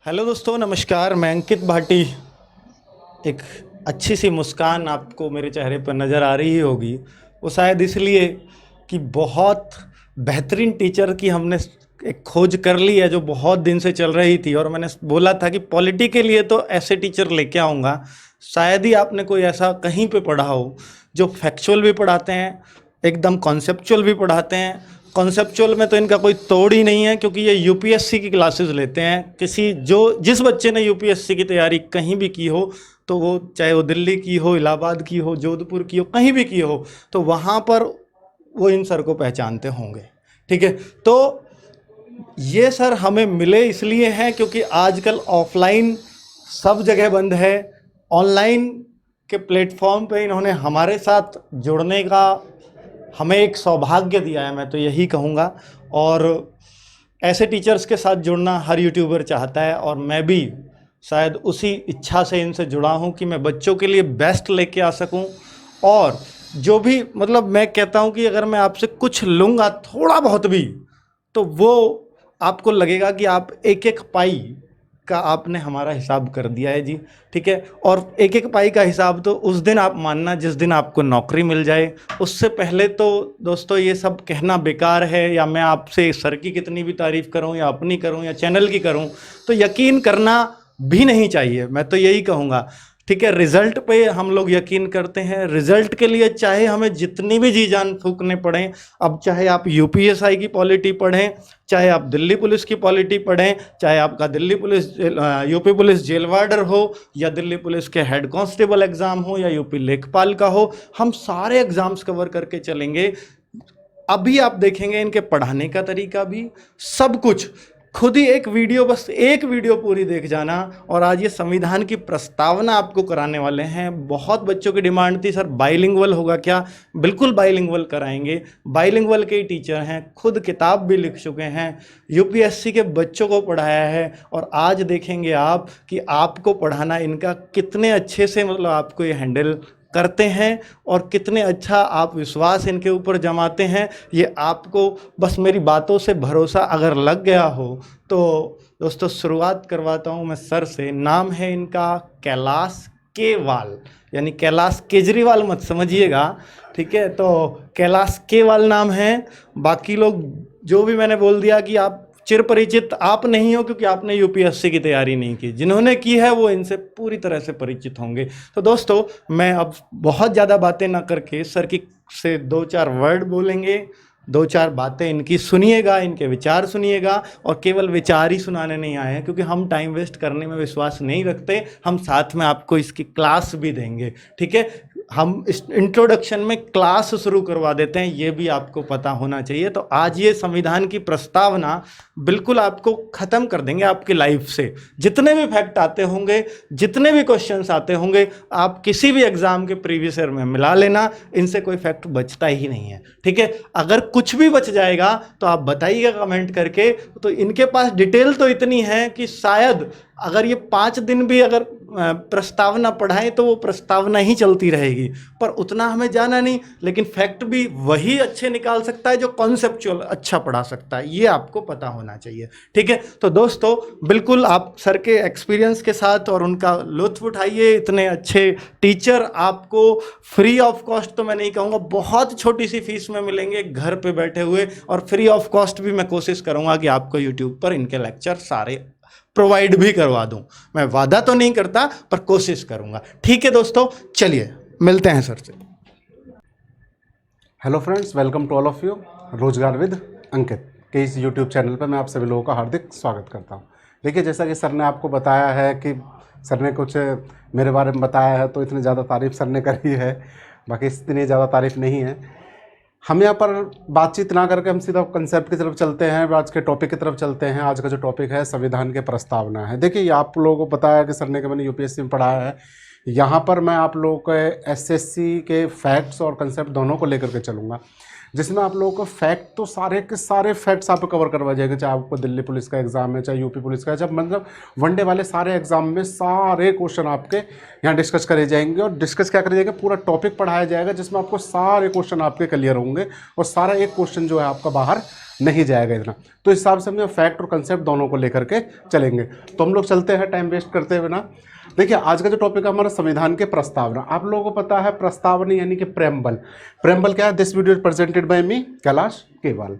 Hello दोस्तों, नमस्कार। मैं अंकित भाटी। एक अच्छी सी मुस्कान आपको मेरे चेहरे पर नज़र आ रही होगी। वो शायद इसलिए कि बहुत बेहतरीन टीचर की हमने एक खोज कर ली है जो बहुत दिन से चल रही थी। और मैंने बोला था कि पॉलिटी के लिए तो ऐसे टीचर लेके आऊँगा। शायद ही आपने कोई ऐसा कहीं पे पढ़ा हो जो फैक्चुअल भी पढ़ाते हैं, एकदम कॉन्सेप्चुअल भी पढ़ाते हैं। कॉन्सेप्चुअल में तो इनका कोई तोड़ ही नहीं है, क्योंकि ये यूपीएससी की क्लासेस लेते हैं। जिस बच्चे ने यूपीएससी की तैयारी कहीं भी की हो, तो वो चाहे वो दिल्ली की हो, इलाहाबाद की हो, जोधपुर की हो, कहीं भी की हो, तो वहाँ पर वो इन सर को पहचानते होंगे। ठीक है, तो ये सर हमें मिले इसलिए हैं क्योंकि आजकल ऑफलाइन सब जगह बंद है। ऑनलाइन के प्लेटफॉर्म पे इन्होंने हमारे साथ जुड़ने का हमें एक सौभाग्य दिया है, मैं तो यही कहूँगा। और ऐसे टीचर्स के साथ जुड़ना हर यूट्यूबर चाहता है, और मैं भी शायद उसी इच्छा से इनसे जुड़ा हूँ कि मैं बच्चों के लिए बेस्ट लेके आ सकूँ। और जो भी मतलब मैं कहता हूँ कि अगर मैं आपसे कुछ लूँगा थोड़ा बहुत भी, तो वो आपको लगेगा कि आप एक एक पाई का आपने हमारा हिसाब कर दिया है जी। ठीक है, और एक एक पाई का हिसाब तो उस दिन आप मानना जिस दिन आपको नौकरी मिल जाए। उससे पहले तो दोस्तों ये सब कहना बेकार है, या मैं आपसे सर की कितनी भी तारीफ़ करूं या अपनी करूं या चैनल की करूं, तो यकीन करना भी नहीं चाहिए। मैं तो यही कहूँगा। ठीक है, रिजल्ट पे हम लोग यकीन करते हैं। रिजल्ट के लिए चाहे हमें जितनी भी जी जान फूकने पड़ें, अब चाहे आप यूपीएसआई की पॉलिटी पढ़ें, चाहे आप दिल्ली पुलिस की पॉलिटी पढ़ें, चाहे आपका Delhi police UP police jail warder हो, या दिल्ली पुलिस के हेड कांस्टेबल एग्ज़ाम हो, या यूपी लेखपाल का हो, हम सारे एग्ज़ाम्स कवर करके चलेंगे। अभी आप देखेंगे इनके पढ़ाने का तरीका भी, सब कुछ। खुद ही एक वीडियो, बस एक वीडियो पूरी देख जाना। और आज ये संविधान की प्रस्तावना आपको कराने वाले हैं। बहुत बच्चों की डिमांड थी, सर बाइलिंगुअल होगा क्या? बिल्कुल बाइलिंगुअल कराएंगे। बाइलिंगुअल के ही टीचर हैं, खुद किताब भी लिख चुके हैं, यूपीएससी के बच्चों को पढ़ाया है। और आज देखेंगे आप कि आपको पढ़ाना इनका कितने अच्छे से, मतलब आपको ये हैंडल करते हैं, और कितने अच्छा आप विश्वास इनके ऊपर जमाते हैं। ये आपको बस मेरी बातों से भरोसा अगर लग गया हो, तो दोस्तों शुरुआत करवाता हूँ मैं सर से। नाम है इनका कैलाश केवाल, यानी कैलाश केजरीवाल मत समझिएगा। ठीक है, तो कैलाश केवाल नाम है। बाकी लोग जो भी मैंने बोल दिया कि आप चिर परिचित आप नहीं हो, क्योंकि आपने यूपीएससी की तैयारी नहीं की। जिन्होंने की है वो इनसे पूरी तरह से परिचित होंगे। तो दोस्तों, मैं अब बहुत ज़्यादा बातें ना करके सर की से दो चार वर्ड बोलेंगे, दो चार बातें इनकी सुनिएगा, इनके विचार सुनिएगा। और केवल विचार ही सुनाने नहीं आए हैं, क्योंकि हम टाइम वेस्ट करने में विश्वास नहीं रखते। हम साथ में आपको इसकी क्लास भी देंगे। ठीक है, हम इस इंट्रोडक्शन में क्लास शुरू करवा देते हैं, ये भी आपको पता होना चाहिए। तो आज ये संविधान की प्रस्तावना बिल्कुल आपको ख़त्म कर देंगे आपकी लाइफ से। जितने भी फैक्ट आते होंगे, जितने भी क्वेश्चंस आते होंगे, आप किसी भी एग्जाम के प्रीवियस ईयर में मिला लेना, इनसे कोई फैक्ट बचता ही नहीं है। ठीक है, अगर कुछ भी बच जाएगा तो आप बताइएगा कमेंट करके। तो इनके पास डिटेल तो इतनी है कि शायद अगर ये 5 दिन भी अगर प्रस्तावना पढ़ाएं तो वो प्रस्तावना ही चलती रहेगी। पर उतना हमें जाना नहीं, लेकिन फैक्ट भी वही अच्छे निकाल सकता है जो कॉन्सेप्चुअल अच्छा पढ़ा सकता है। ये आपको पता होना चाहिए। ठीक है, तो दोस्तों बिल्कुल आप सर के एक्सपीरियंस के साथ और उनका लुत्फ उठाइए। इतने अच्छे टीचर आपको फ्री ऑफ कॉस्ट तो मैं नहीं कहूँगा, बहुत छोटी सी फीस में मिलेंगे घर पे बैठे हुए। और फ्री ऑफ कॉस्ट भी मैं कोशिश करूँगा कि आपको यूट्यूब पर इनके लेक्चर सारे प्रोवाइड भी करवा दूं। मैं वादा तो नहीं करता, पर कोशिश करूंगा। ठीक है दोस्तों, चलिए मिलते हैं सर से। Hello friends, welcome to all of you. रोजगार विद अंकित के इस यूट्यूब चैनल पर मैं आप सभी लोगों का हार्दिक स्वागत करता हूं। देखिए, जैसा कि सर ने आपको बताया है कि सर ने कुछ मेरे बारे में बताया है, तो इतनी ज़्यादा तारीफ़ सर ने करी है, बाकी इतनी ज़्यादा तारीफ़ नहीं है। हम यहाँ पर बातचीत ना करके हम सीधा कंसेप्ट की तरफ चलते हैं, आज के टॉपिक की तरफ चलते हैं। आज का जो टॉपिक है संविधान के प्रस्तावना है। देखिए, आप लोगों को पता है कि सर ने, कि मैंने यूपीएससी में पढ़ाया है। यहाँ पर मैं आप लोगों के एसएससी के फैक्ट्स और कंसेप्ट दोनों को लेकर के चलूँगा, जिसमें आप लोगों को फैक्ट तो सारे के सारे फैक्ट्स आपको कवर करवा जाएंगे। चाहे आपको दिल्ली पुलिस का एग्जाम है, चाहे यूपी पुलिस का है, जब मतलब वनडे वाले सारे एग्जाम में सारे क्वेश्चन आपके यहाँ डिस्कस करे जाएंगे। और डिस्कस क्या करे जाएगा, पूरा टॉपिक पढ़ाया जाएगा, जिसमें आपको सारे क्वेश्चन आपके क्लियर होंगे और सारा एक क्वेश्चन जो है आपका बाहर नहीं जाएगा इतना। तो इस हिसाब से हम फैक्ट और कंसेप्ट दोनों को लेकर के चलेंगे। तो हम लोग चलते हैं टाइम वेस्ट करते हुए ना। देखिए आज का जो टॉपिक है हमारा संविधान के प्रस्तावना। आप लोगों को पता है प्रस्तावना यानी कि प्रेम्बल। प्रेम्बल क्या है? This video is presented by me Kailash Kewal.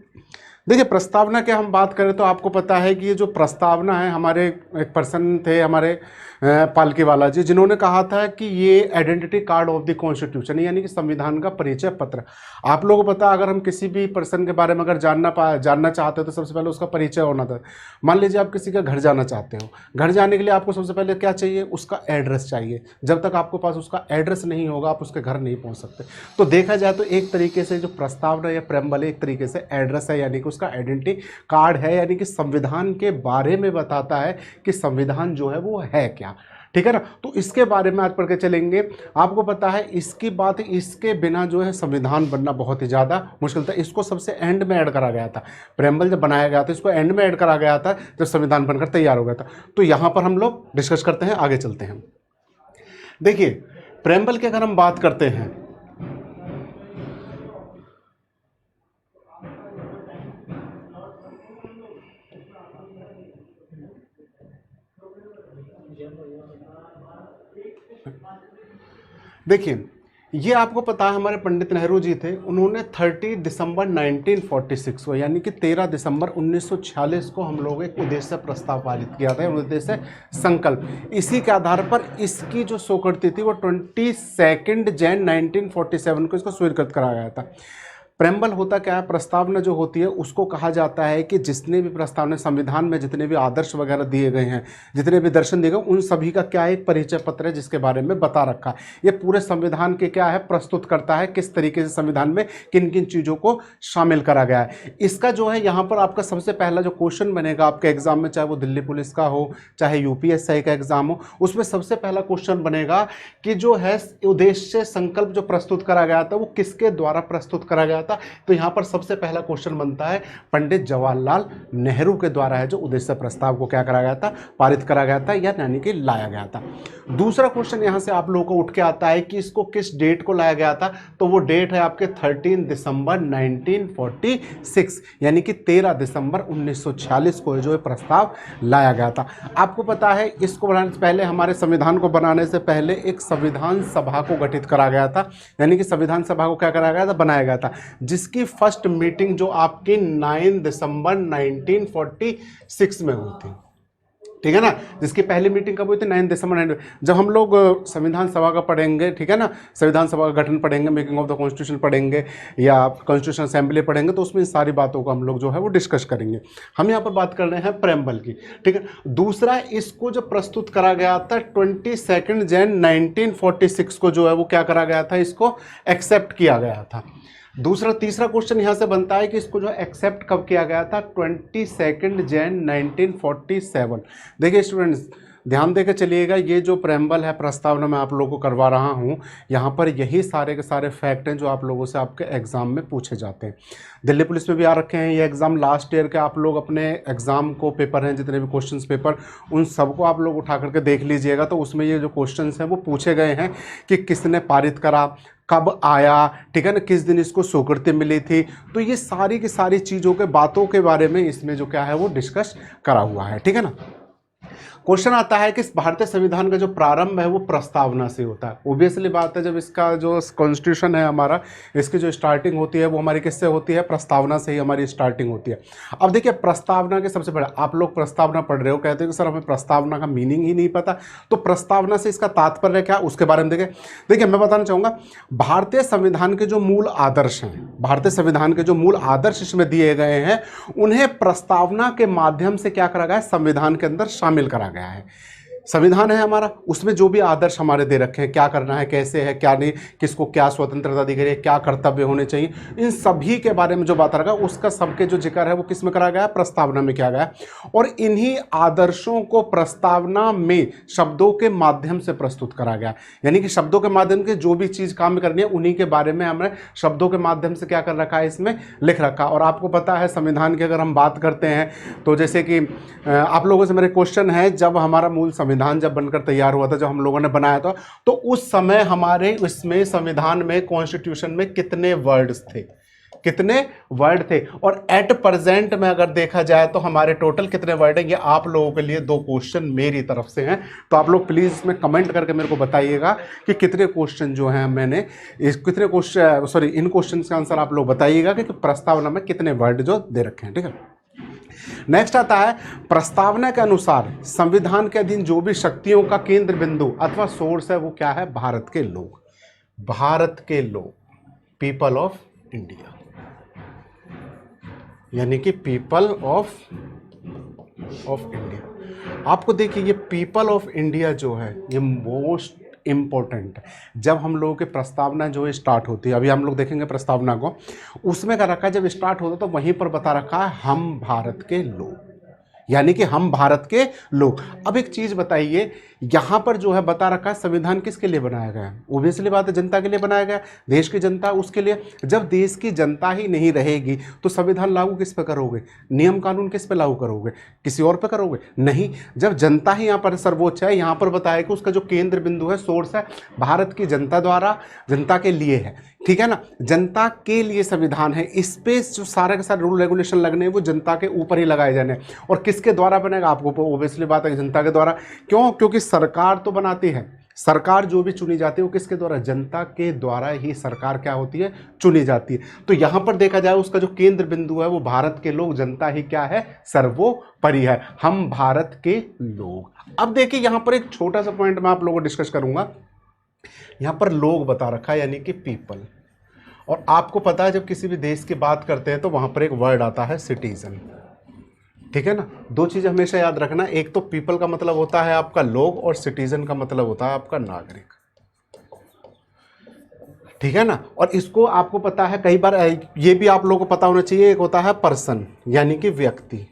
देखिए प्रस्तावना के हम बात करें तो आपको पता है कि ये जो प्रस्तावना है, हमारे एक पर्सन थे हमारे पालकीवाला जी, जिन्होंने कहा था कि ये identity card of the constitution यानी कि संविधान का परिचय पत्र। आप लोगों को पता है अगर हम किसी भी पर्सन के बारे में अगर जानना चाहते हो तो सबसे पहले उसका परिचय होना था। मान लीजिए आप किसी का घर जाना चाहते हो, घर जाने के लिए आपको सबसे पहले क्या चाहिए? उसका एड्रेस चाहिए। जब तक आपके पास उसका एड्रेस नहीं होगा आप उसके घर नहीं पहुँच सकते। तो देखा जाए तो एक तरीके से जो प्रस्तावना या प्रेम्बल एक तरीके से एड्रेस है, यानी कि उसका आइडेंटिटी कार्ड है, यानी कि संविधान के बारे में बताता है कि संविधान जो है वो है क्या। ठीक है ना। तो इसके बारे में आज पढ़ के चलेंगे। आपको पता है इसकी बात, इसके बिना जो है संविधान बनना बहुत ही ज़्यादा मुश्किल था। इसको सबसे एंड में ऐड करा गया था। प्रेम्बल जब बनाया गया था इसको एंड में ऐड करा गया था जब संविधान बनकर तैयार हो गया था। तो यहाँ पर हम लोग डिस्कस करते हैं, आगे चलते हैं। देखिए प्रेम्बल की अगर हम बात करते हैं, देखिए ये आपको पता है हमारे पंडित नेहरू जी थे, उन्होंने 30 दिसंबर 1946 को यानी कि 13 दिसंबर 1946 को हम लोग एक उद्देश्य प्रस्ताव पारित किया था, उद्देश्य संकल्प। इसी के आधार पर इसकी जो स्वीकृति थी वो 22 जैन 1947 को इसको स्वीकृत करा गया था। प्रेम्बल होता क्या है? प्रस्तावना जो होती है उसको कहा जाता है कि जितने भी प्रस्तावना संविधान में जितने भी आदर्श वगैरह दिए गए हैं, जितने भी दर्शन दिए गए, उन सभी का क्या एक परिचय पत्र है जिसके बारे में बता रखा है। ये पूरे संविधान के क्या है प्रस्तुत करता है, किस तरीके से संविधान में किन किन चीज़ों को शामिल करा गया है। इसका जो है यहाँ पर आपका सबसे पहला जो क्वेश्चन बनेगा आपके एग्जाम में, चाहे वो दिल्ली पुलिस का हो चाहे UPSI का एग्जाम हो, उसमें सबसे पहला क्वेश्चन बनेगा कि जो है उद्देश्य संकल्प जो प्रस्तुत करा गया था वो किसके द्वारा प्रस्तुत करा गया था। तो यहां पर सबसे पहला क्वेश्चन बनता है पंडित जवाहरलाल नेहरू के द्वारा है जो उद्देश्य प्रस्ताव को क्या करा गया था, पारित करा गया था या यानी कि लाया गया था। दूसरा क्वेश्चन यहां से आप लोगों को उठ के आता है कि इसको किस डेट को लाया गया था, तो वो डेट है आपके 13 दिसंबर 1946 यानी कि 13 दिसंबर 1946 को जो है प्रस्ताव लाया गया था। आपको पता है इसको बनाने से पहले, हमारे संविधान को बनाने से पहले एक संविधान सभा को गठित करा गया था, यानी कि संविधान सभा को क्या करा गया था, बनाया गया था, जिसकी फर्स्ट मीटिंग जो आपकी 9 दिसंबर 1946 में हुई थी। ठीक है ना, जिसकी पहली मीटिंग कब हुई थी? 9 दिसंबर 19। जब हम लोग संविधान सभा का पढ़ेंगे, ठीक है ना, संविधान सभा का गठन पढ़ेंगे, मेकिंग ऑफ द कॉन्स्टिट्यूशन पढ़ेंगे या कॉन्स्टिट्यूशन असेंबली पढ़ेंगे, तो उसमें इन सारी बातों को हम लोग जो है वो डिस्कस करेंगे। हम यहाँ पर बात कर रहे हैं प्रेम्बल की। ठीक है। दूसरा, इसको जो प्रस्तुत करा गया था 22 जैन 1946 को जो है वो क्या करा गया था, इसको एक्सेप्ट किया गया था। तीसरा क्वेश्चन यहां से बनता है कि इसको जो एक्सेप्ट कब किया गया था, 22 जैन 1947। देखिए स्टूडेंट्स ध्यान देकर चलिएगा, ये जो प्रेम्बल है प्रस्तावना मैं आप लोगों को करवा रहा हूँ, यहाँ पर यही सारे के सारे फैक्ट हैं जो आप लोगों से आपके एग्जाम में पूछे जाते हैं। दिल्ली पुलिस में भी आ रखे हैं ये एग्ज़ाम, लास्ट ईयर के आप लोग अपने एग्ज़ाम को पेपर हैं जितने भी क्वेश्चंस पेपर, उन सबको आप लोग उठा करके देख लीजिएगा। तो उसमें ये जो क्वेश्चंस हैं वो पूछे गए हैं कि किसने पारित करा, कब आया, ठीक है ना, किस दिन इसको स्वीकृति मिली थी। तो ये सारी की सारी चीज़ों के बातों के बारे में इसमें जो क्या है वो डिस्कस करा हुआ है। ठीक है ना। क्वेश्चन आता है कि भारतीय संविधान का जो प्रारंभ है वो प्रस्तावना से होता है। ओबियसली बात है, जब इसका जो कॉन्स्टिट्यूशन है हमारा, इसकी जो स्टार्टिंग होती है वो हमारी किससे होती है, प्रस्तावना से ही हमारी स्टार्टिंग होती है। अब देखिए प्रस्तावना के सबसे पहले आप लोग प्रस्तावना पढ़ रहे हो, कहते हो कि सर हमें प्रस्तावना का मीनिंग ही नहीं पता, तो प्रस्तावना से इसका तात्पर्य क्या, उसके बारे में देखिए मैं बताना चाहूँगा। भारतीय संविधान के जो मूल आदर्श हैं, भारतीय संविधान के जो मूल आदर्श इसमें दिए गए हैं, उन्हें प्रस्तावना के माध्यम से क्या करा गया है, संविधान के अंदर शामिल करा गया है। संविधान है हमारा, उसमें जो भी आदर्श हमारे दे रखे हैं, क्या करना है, कैसे है, क्या नहीं, किसको क्या स्वतंत्रता दी गई है, क्या कर्तव्य होने चाहिए, इन सभी के बारे में जो बात रखा उसका सबके जो जिक्र है वो किस में करा गया, प्रस्तावना में किया गया। और इन्हीं आदर्शों को प्रस्तावना में शब्दों के माध्यम से प्रस्तुत करा गया, यानी कि शब्दों के माध्यम से जो भी चीज़ काम करनी है उन्हीं के बारे में हमने शब्दों के माध्यम से क्या कर रखा है, इसमें लिख रखा। और आपको पता है संविधान की अगर हम बात करते हैं तो जैसे कि आप लोगों से मेरे क्वेश्चन है, जब हमारा मूल संविधान जब बनकर तैयार हुआ था, जब हम लोगों ने बनाया था, तो उस समय हमारे इसमें संविधान में, कॉन्स्टिट्यूशन में कितने वर्ड्स थे, कितने वर्ड थे। और एट प्रेजेंट में अगर देखा जाए तो हमारे टोटल कितने वर्ड हैं, ये आप लोगों के लिए 2 क्वेश्चन मेरी तरफ से हैं। तो आप लोग प्लीज इसमें कमेंट करके मेरे को बताइएगा कि कितने क्वेश्चन जो हैं मैंने कितने क्वेश्चन, सॉरी इन क्वेश्चन का आंसर आप लोग बताइएगा कि प्रस्तावना में कितने वर्ड जो दे रखे हैं। ठीक है, नेक्स्ट आता है प्रस्तावना के अनुसार संविधान के अधीन जो भी शक्तियों का केंद्र बिंदु अथवा सोर्स है वो क्या है, भारत के लोग। भारत के लोग, पीपल ऑफ इंडिया, यानी कि पीपल ऑफ इंडिया। आपको देखिए ये पीपल ऑफ इंडिया जो है ये मोस्ट इम्पोर्टेंट है। जब हम लोगों की प्रस्तावना जो है स्टार्ट होती है, अभी हम लोग देखेंगे प्रस्तावना को, उसमें क्या रखा है, जब स्टार्ट होता तो वहीं पर बता रखा है हम भारत के लोग, यानी कि हम भारत के लोग। अब एक चीज बताइए, यहां पर जो है बता रखा है संविधान किसके लिए बनाया गया है, ओबियसली बात है जनता के लिए बनाया गया, देश की जनता उसके लिए। जब देश की जनता ही नहीं रहेगी तो संविधान लागू किस पे करोगे, नियम कानून किस पे लागू करोगे, किसी और पे करोगे, नहीं। जब जनता ही यहाँ पर सर्वोच्च है, यहाँ पर बताया कि उसका जो केंद्र बिंदु है, सोर्स है, भारत की जनता द्वारा, जनता के लिए है, ठीक है ना, जनता के लिए संविधान है। इस पे जो सारे के सारे रूल रेगुलेशन लगने हैं वो जनता के ऊपर ही लगाए जाने। और किसके द्वारा बनेगा, आपको ओबियसली बात है जनता के द्वारा। क्यों, क्योंकि सरकार तो बनाती है, सरकार जो भी चुनी जाती है वो किसके द्वारा, जनता के द्वारा ही सरकार क्या होती है, चुनी जाती है। तो यहां पर देखा जाए उसका जो केंद्र बिंदु है वो भारत के लोग, जनता ही क्या है, सर्वोपरि है, हम भारत के लोग। अब देखिए यहां पर एक छोटा सा पॉइंट मैं आप लोगों को डिस्कस करूंगा। यहां पर लोग बता रखा है यानी कि पीपल, और आपको पता है जब किसी भी देश की बात करते हैं तो वहां पर एक वर्ड आता है सिटीजन, ठीक है ना। 2 चीज हमेशा याद रखना, एक तो पीपल का मतलब होता है आपका लोग, और सिटीजन का मतलब होता है आपका नागरिक, ठीक है ना। और इसको आपको पता है, कई बार ये भी आप लोगों को पता होना चाहिए, एक होता है पर्सन यानी कि व्यक्ति,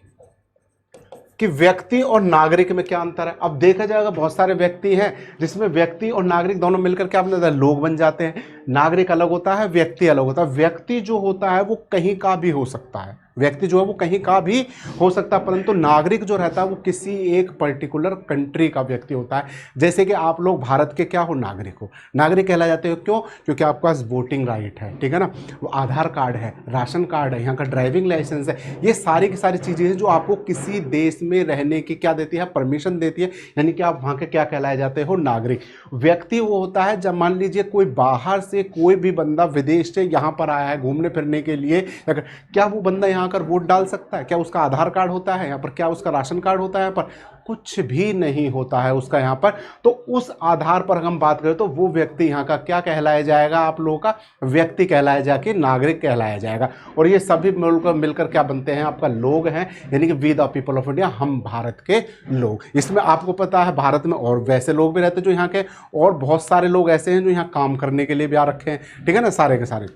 कि व्यक्ति और नागरिक में क्या अंतर है। अब देखा जाएगा बहुत सारे व्यक्ति हैं जिसमें व्यक्ति और नागरिक दोनों मिलकर क्या बन जाता है, लोग बन जाते हैं। नागरिक अलग होता है, व्यक्ति अलग होता है। व्यक्ति जो होता है वो कहीं का भी हो सकता है, व्यक्ति जो है वो कहीं का भी हो सकता है, परंतु नागरिक जो रहता है वो किसी एक पर्टिकुलर कंट्री का व्यक्ति होता है। जैसे कि आप लोग भारत के क्या हो, नागरिक हो, नागरिक कहला जाते हो। क्यों, क्योंकि आपके पास वोटिंग राइट है, ठीक है ना, वो आधार कार्ड है, राशन कार्ड है, यहाँ का ड्राइविंग लाइसेंस है, ये सारी की सारी चीज़ें हैं जो आपको किसी देश में रहने की क्या देती है, परमिशन देती है, यानी कि आप वहाँ के क्या कहलाए जाते हो, नागरिक। व्यक्ति वो होता है जब मान लीजिए कोई बाहर से कोई भी बंदा विदेश से यहाँ पर आया है घूमने फिरने के लिए, क्या वो बंदा यहाँ आकर वोट डाल सकता है, क्या उसका आधार कार्ड होता है यहाँ पर, क्या उसका राशन कार्ड होता है यहाँ पर, कुछ भी नहीं होता है उसका यहाँ पर। तो उस आधार पर हम बात करें तो वो व्यक्ति यहाँ का क्या कहलाया जाएगा, आप लोगों का व्यक्ति कहलाया जाके नागरिक कहलाया जाएगा। और ये सभी मिलकर क्या बनते हैं, आपका लोग हैं, यानी कि we the people of India, हम भारत के लोग। इसमें आपको पता है भारत में और वैसे लोग भी रहते हैं जो यहाँ के, और बहुत सारे लोग ऐसे हैं जो यहाँ काम करने के लिए भी आ रखे हैं, ठीक है ना, सारे के सारे।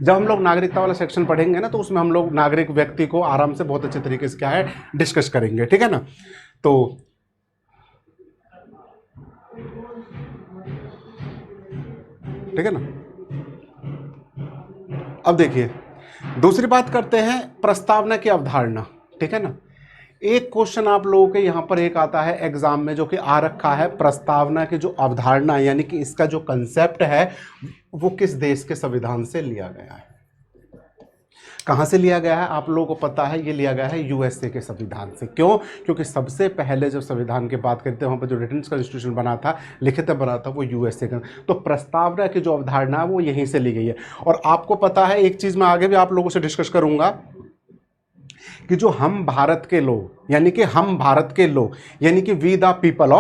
जब हम लोग नागरिकता वाला सेक्शन पढ़ेंगे ना तो उसमें हम लोग नागरिक व्यक्ति को आराम से बहुत अच्छे तरीके से क्या है डिस्कस करेंगे, ठीक है ना। तो ठीक है ना। अब देखिए दूसरी बात करते हैं प्रस्तावना की अवधारणा, ठीक है ना। एक क्वेश्चन आप लोगों के यहाँ पर एक आता है एग्जाम में जो कि आ रखा है, प्रस्तावना की जो अवधारणा यानी कि इसका जो कंसेप्ट है वो किस देश के संविधान से लिया गया है। कहाँ से लिया गया है, आप लोगों को पता है, ये लिया गया है यूएसए के संविधान से। क्यों, क्योंकि सबसे पहले जब संविधान की बात करते हैं वहाँ पर जो रिटन कॉन्स्टिट्यूशन बना था, लिखित बना था, वो यूएसए का। तो प्रस्तावना की जो अवधारणा है वो यहीं से ली गई है। और आपको पता है एक चीज़ मैं आगे भी आप लोगों से डिस्कस करूँगा कि जो हम भारत के लोग यानी कि हम भारत के लोग यानी कि we the people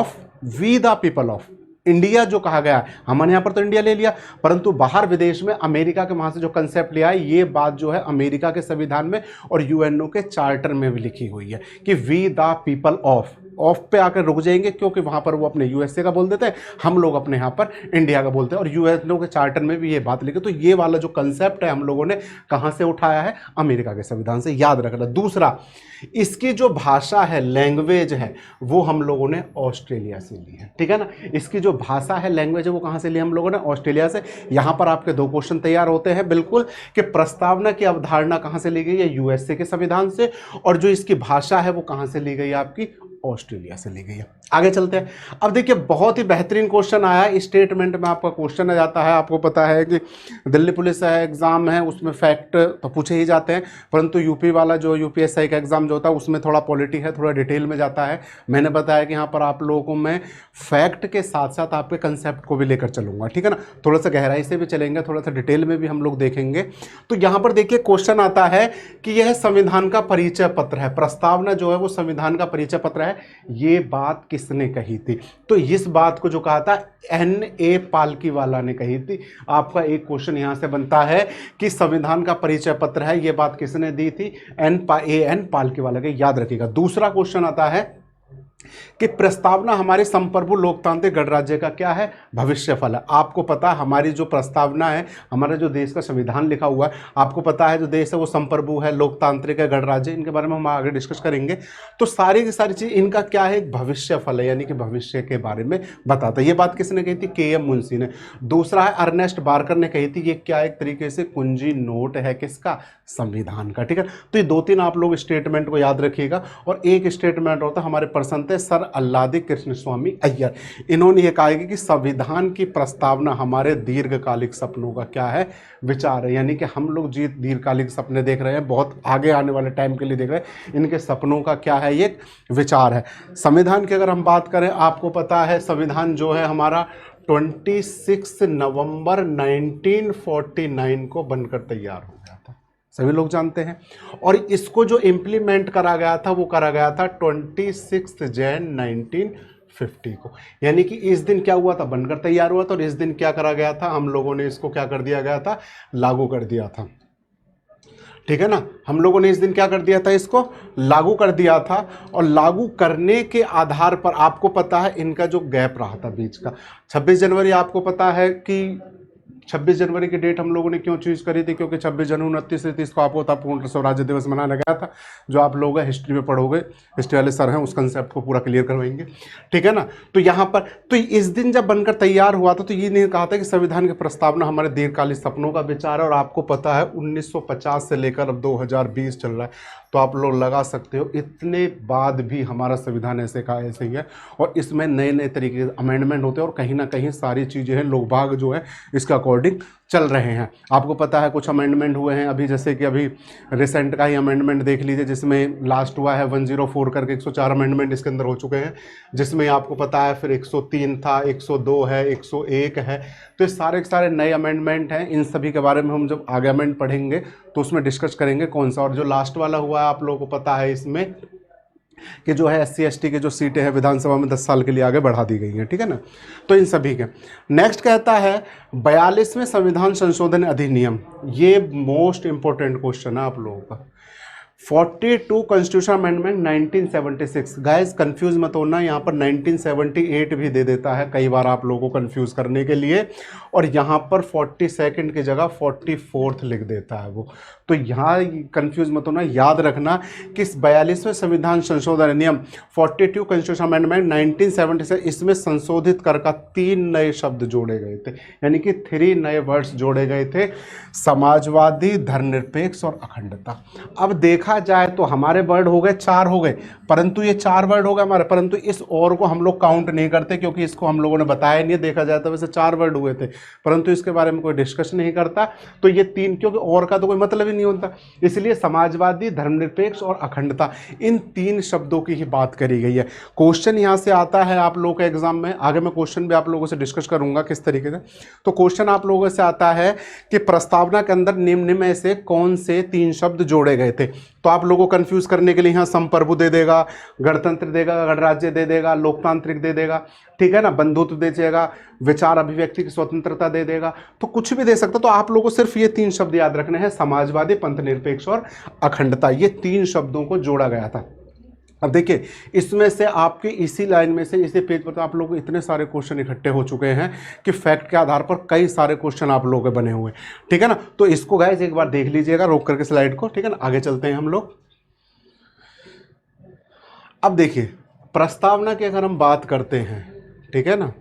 of India जो कहा गया है, हमने यहाँ पर तो इंडिया ले लिया, परंतु बाहर विदेश में अमेरिका के वहाँ से जो कंसेप्ट लिया है, ये बात जो है अमेरिका के संविधान में और यूएनओ के चार्टर में भी लिखी हुई है कि वी द पीपल ऑफ पे आकर रुक जाएंगे, क्योंकि वहाँ पर वो अपने यूएसए का बोल देते हैं, हम लोग अपने यहाँ पर इंडिया का बोलते हैं, और यूएनओ के चार्टर में भी ये बात लिखी। तो ये वाला जो कंसेप्ट है हम लोगों ने कहाँ से उठाया है, अमेरिका के संविधान से, याद रखना। दूसरा, इसकी जो भाषा है, लैंग्वेज है, वो हम लोगों ने ऑस्ट्रेलिया से ली है, ठीक है ना। इसकी जो भाषा है, लैंग्वेज है, वो कहाँ से ली हम लोगों ने, ऑस्ट्रेलिया से। यहाँ पर आपके 2 क्वेश्चन तैयार होते हैं बिल्कुल कि प्रस्तावना की अवधारणा कहाँ से ली गई है, यूएसए के संविधान से, और जो इसकी भाषा है वो कहाँ से ली गई है, आपकी ऑस्ट्रेलिया से ली गई है। आगे चलते हैं। अब देखिए बहुत ही बेहतरीन क्वेश्चन आया है, स्टेटमेंट में आपका क्वेश्चन आ जाता है। आपको पता है कि दिल्ली पुलिस एग्जाम है उसमें फैक्ट तो पूछे ही जाते हैं, परंतु यूपी वाला जो यूपीएससी का एग्जाम जो होता है उसमें थोड़ा पॉलिटी है, थोड़ा डिटेल में जाता है। मैंने बताया कि यहाँ पर आप लोगों को मैं फैक्ट के साथ साथ आपके कंसेप्ट को भी लेकर चलूंगा, ठीक है ना। थोड़ा सा गहराई से भी चलेंगे, थोड़ा सा डिटेल में भी हम लोग देखेंगे। तो यहाँ पर देखिए क्वेश्चन आता है कि यह संविधान का परिचय पत्र है, प्रस्तावना जो है वो संविधान का परिचय पत्र है, ये बात किसने कही थी। तो इस बात को जो कहा था N.A. पालकीवाला ने कही थी। आपका एक क्वेश्चन यहां से बनता है कि संविधान का परिचय पत्र है, ये बात किसने दी थी, N. पालकीवाला के, याद रखिएगा। दूसरा क्वेश्चन आता है कि प्रस्तावना हमारे संप्रभु लोकतांत्रिक गणराज्य का क्या है, भविष्य फल है। आपको पता है हमारी जो प्रस्तावना है, हमारे जो देश का संविधान लिखा हुआ है, आपको पता है जो देश है वो संप्रभु है, लोकतांत्रिक है, गणराज्य, इनके बारे में हम आगे डिस्कस करेंगे। तो सारी की सारी चीज इनका क्या है, एक भविष्य फल है, यानी कि भविष्य के बारे में बताता है। ये बात किसने कही थी, KM मुंशी ने। दूसरा है अर्नेस्ट बार्कर ने कही थी। ये क्या एक तरीके से कुंजी नोट है किसका, संविधान का, ठीक है। तो ये दो तीन आप लोग स्टेटमेंट को याद रखिएगा। और एक स्टेटमेंट होता है हमारे पर्सन थे सर अल्लादी कृष्ण स्वामी अय्यर। इन्होंने ये कहा कि संविधान की प्रस्तावना हमारे दीर्घकालिक सपनों का क्या है, विचार है। यानी कि हम लोग जी दीर्घकालिक सपने देख रहे हैं, बहुत आगे आने वाले टाइम के लिए देख रहे हैं, इनके सपनों का क्या है, ये विचार है। संविधान की अगर हम बात करें, आपको पता है संविधान जो है हमारा 26 नवंबर 1949 को बनकर तैयार हो गया था, सभी लोग जानते हैं। और इसको जो इम्प्लीमेंट करा गया था वो करा गया था 26 जैन 1950 को। यानी कि इस दिन क्या हुआ था, बनकर तैयार हुआ था, और इस दिन क्या करा गया था, हम लोगों ने इसको क्या कर दिया गया था, लागू कर दिया था, ठीक है ना। हम लोगों ने इस दिन क्या कर दिया था, इसको लागू कर दिया था। और लागू करने के आधार पर आपको पता है इनका जो गैप रहा था बीच का, 26 जनवरी, आपको पता है कि 26 जनवरी की डेट हम लोगों ने क्यों चूज करी थी, क्योंकि 26 जनवरी 29 को आपको था पूर्ण स्वराज्य दिवस मनाया गया था। जो आप लोग हिस्ट्री में पढ़ोगे, हिस्ट्री वाले सर हैं, उस कंसेप्ट को पूरा क्लियर करवाएंगे, ठीक है ना। तो यहाँ पर तो इस दिन जब बनकर तैयार हुआ था, तो ये नहीं कहा था कि संविधान की प्रस्तावना हमारे दीर्घकालिक सपनों का विचार है। और आपको पता है 1950 से लेकर अब 2020 चल रहा है, तो आप लोग लगा सकते हो इतने बाद भी हमारा संविधान ऐसे का ऐसे ही है। और इसमें नए नए तरीके के अमेंडमेंट होते हैं, और कहीं ना कहीं सारी चीज़ें हैं, लोग भाग जो है इसके अकॉर्डिंग चल रहे हैं। आपको पता है कुछ अमेंडमेंट हुए हैं अभी, जैसे कि अभी रिसेंट का ही अमेंडमेंट देख लीजिए, जिसमें लास्ट हुआ है 104 करके 104 अमेंडमेंट इसके अंदर हो चुके हैं, जिसमें आपको पता है फिर 103 था, 102 है, 101 है। तो ये सारे के सारे नए अमेंडमेंट हैं। इन सभी के बारे में हम जब आगे अमेंड पढ़ेंगे तो उसमें डिस्कस करेंगे कौन सा। और जो लास्ट वाला हुआ है आप लोगों को पता है इसमें कि जो है SC ST की जो सीटें हैं विधानसभा में 10 साल के लिए आगे बढ़ा दी गई हैं, ठीक है ना। तो इन सभी के नेक्स्ट कहता है 42वें संविधान संशोधन अधिनियम। ये मोस्ट इंपॉर्टेंट क्वेश्चन है आप लोगों का। 42 कॉन्स्टिट्यूशन अमेंडमेंट 1976। गाइस कंफ्यूज मत होना, यहाँ पर 1978 भी दे देता है कई बार आप लोगों को कंफ्यूज करने के लिए, और यहाँ पर 42nd की जगह 44th लिख देता है वो। तो यहाँ कंफ्यूज मत होना, याद रखना कि 42वें संविधान संशोधन अधिनियम 42 कॉन्स्टिट्यूशन अमेंडमेंट 1976, इसमें संशोधित कर का 3 नए शब्द जोड़े गए थे, यानी कि 3 नए वर्ड्स जोड़े गए थे, समाजवादी, धर्मनिरपेक्ष और अखंडता। अब देखा जाए तो हमारे वर्ड हो गए 4 हो गए, परंतु ये 4 वर्ड हो गए हमारे, परंतु इस और को हम लोग काउंट नहीं करते क्योंकि इसको हम लोगों ने बताया नहीं है। देखा जाए तो वैसे 4 वर्ड हुए थे, परंतु इसके बारे में कोई डिस्कशन नहीं करता। तो ये 3, क्योंकि और का तो कोई मतलब ही नहीं होता, इसलिए समाजवादी, धर्मनिरपेक्ष और अखंडता, इन 3 शब्दों की ही बात करी गई है। क्वेश्चन यहाँ से आता है आप लोगों के एग्जाम में, आगे मैं क्वेश्चन भी आप लोगों से डिस्कस करूंगा किस तरीके से। तो क्वेश्चन आप लोगों से आता है कि प्रस्तावना के अंदर निम्न में से कौन से 3 शब्द जोड़े गए थे। तो आप लोगों को कंफ्यूज करने के लिए यहाँ संप्रभु दे देगा, गणतंत्र देगा, गणराज्य दे देगा, लोकतांत्रिक दे देगा, ठीक है ना, बंधुत्व दे देगा, विचार अभिव्यक्ति की स्वतंत्रता दे देगा, तो कुछ भी दे सकता। तो आप लोगों को सिर्फ ये 3 शब्द याद रखने हैं, समाजवादी, पंथ निरपेक्ष और अखंडता। ये 3 शब्दों को जोड़ा गया था। अब देखिए इसमें से आपके इसी लाइन में से इसी पेज पर तो आप लोगों को इतने सारे क्वेश्चन इकट्ठे हो चुके हैं कि फैक्ट के आधार पर कई सारे क्वेश्चन आप लोगों के बने हुए हैं, ठीक है ना। तो इसको गाइस एक बार देख लीजिएगा रोक करके स्लाइड को, ठीक है ना। आगे चलते हैं हम लोग। अब देखिए प्रस्तावना की अगर हम बात करते हैं, ठीक है ना,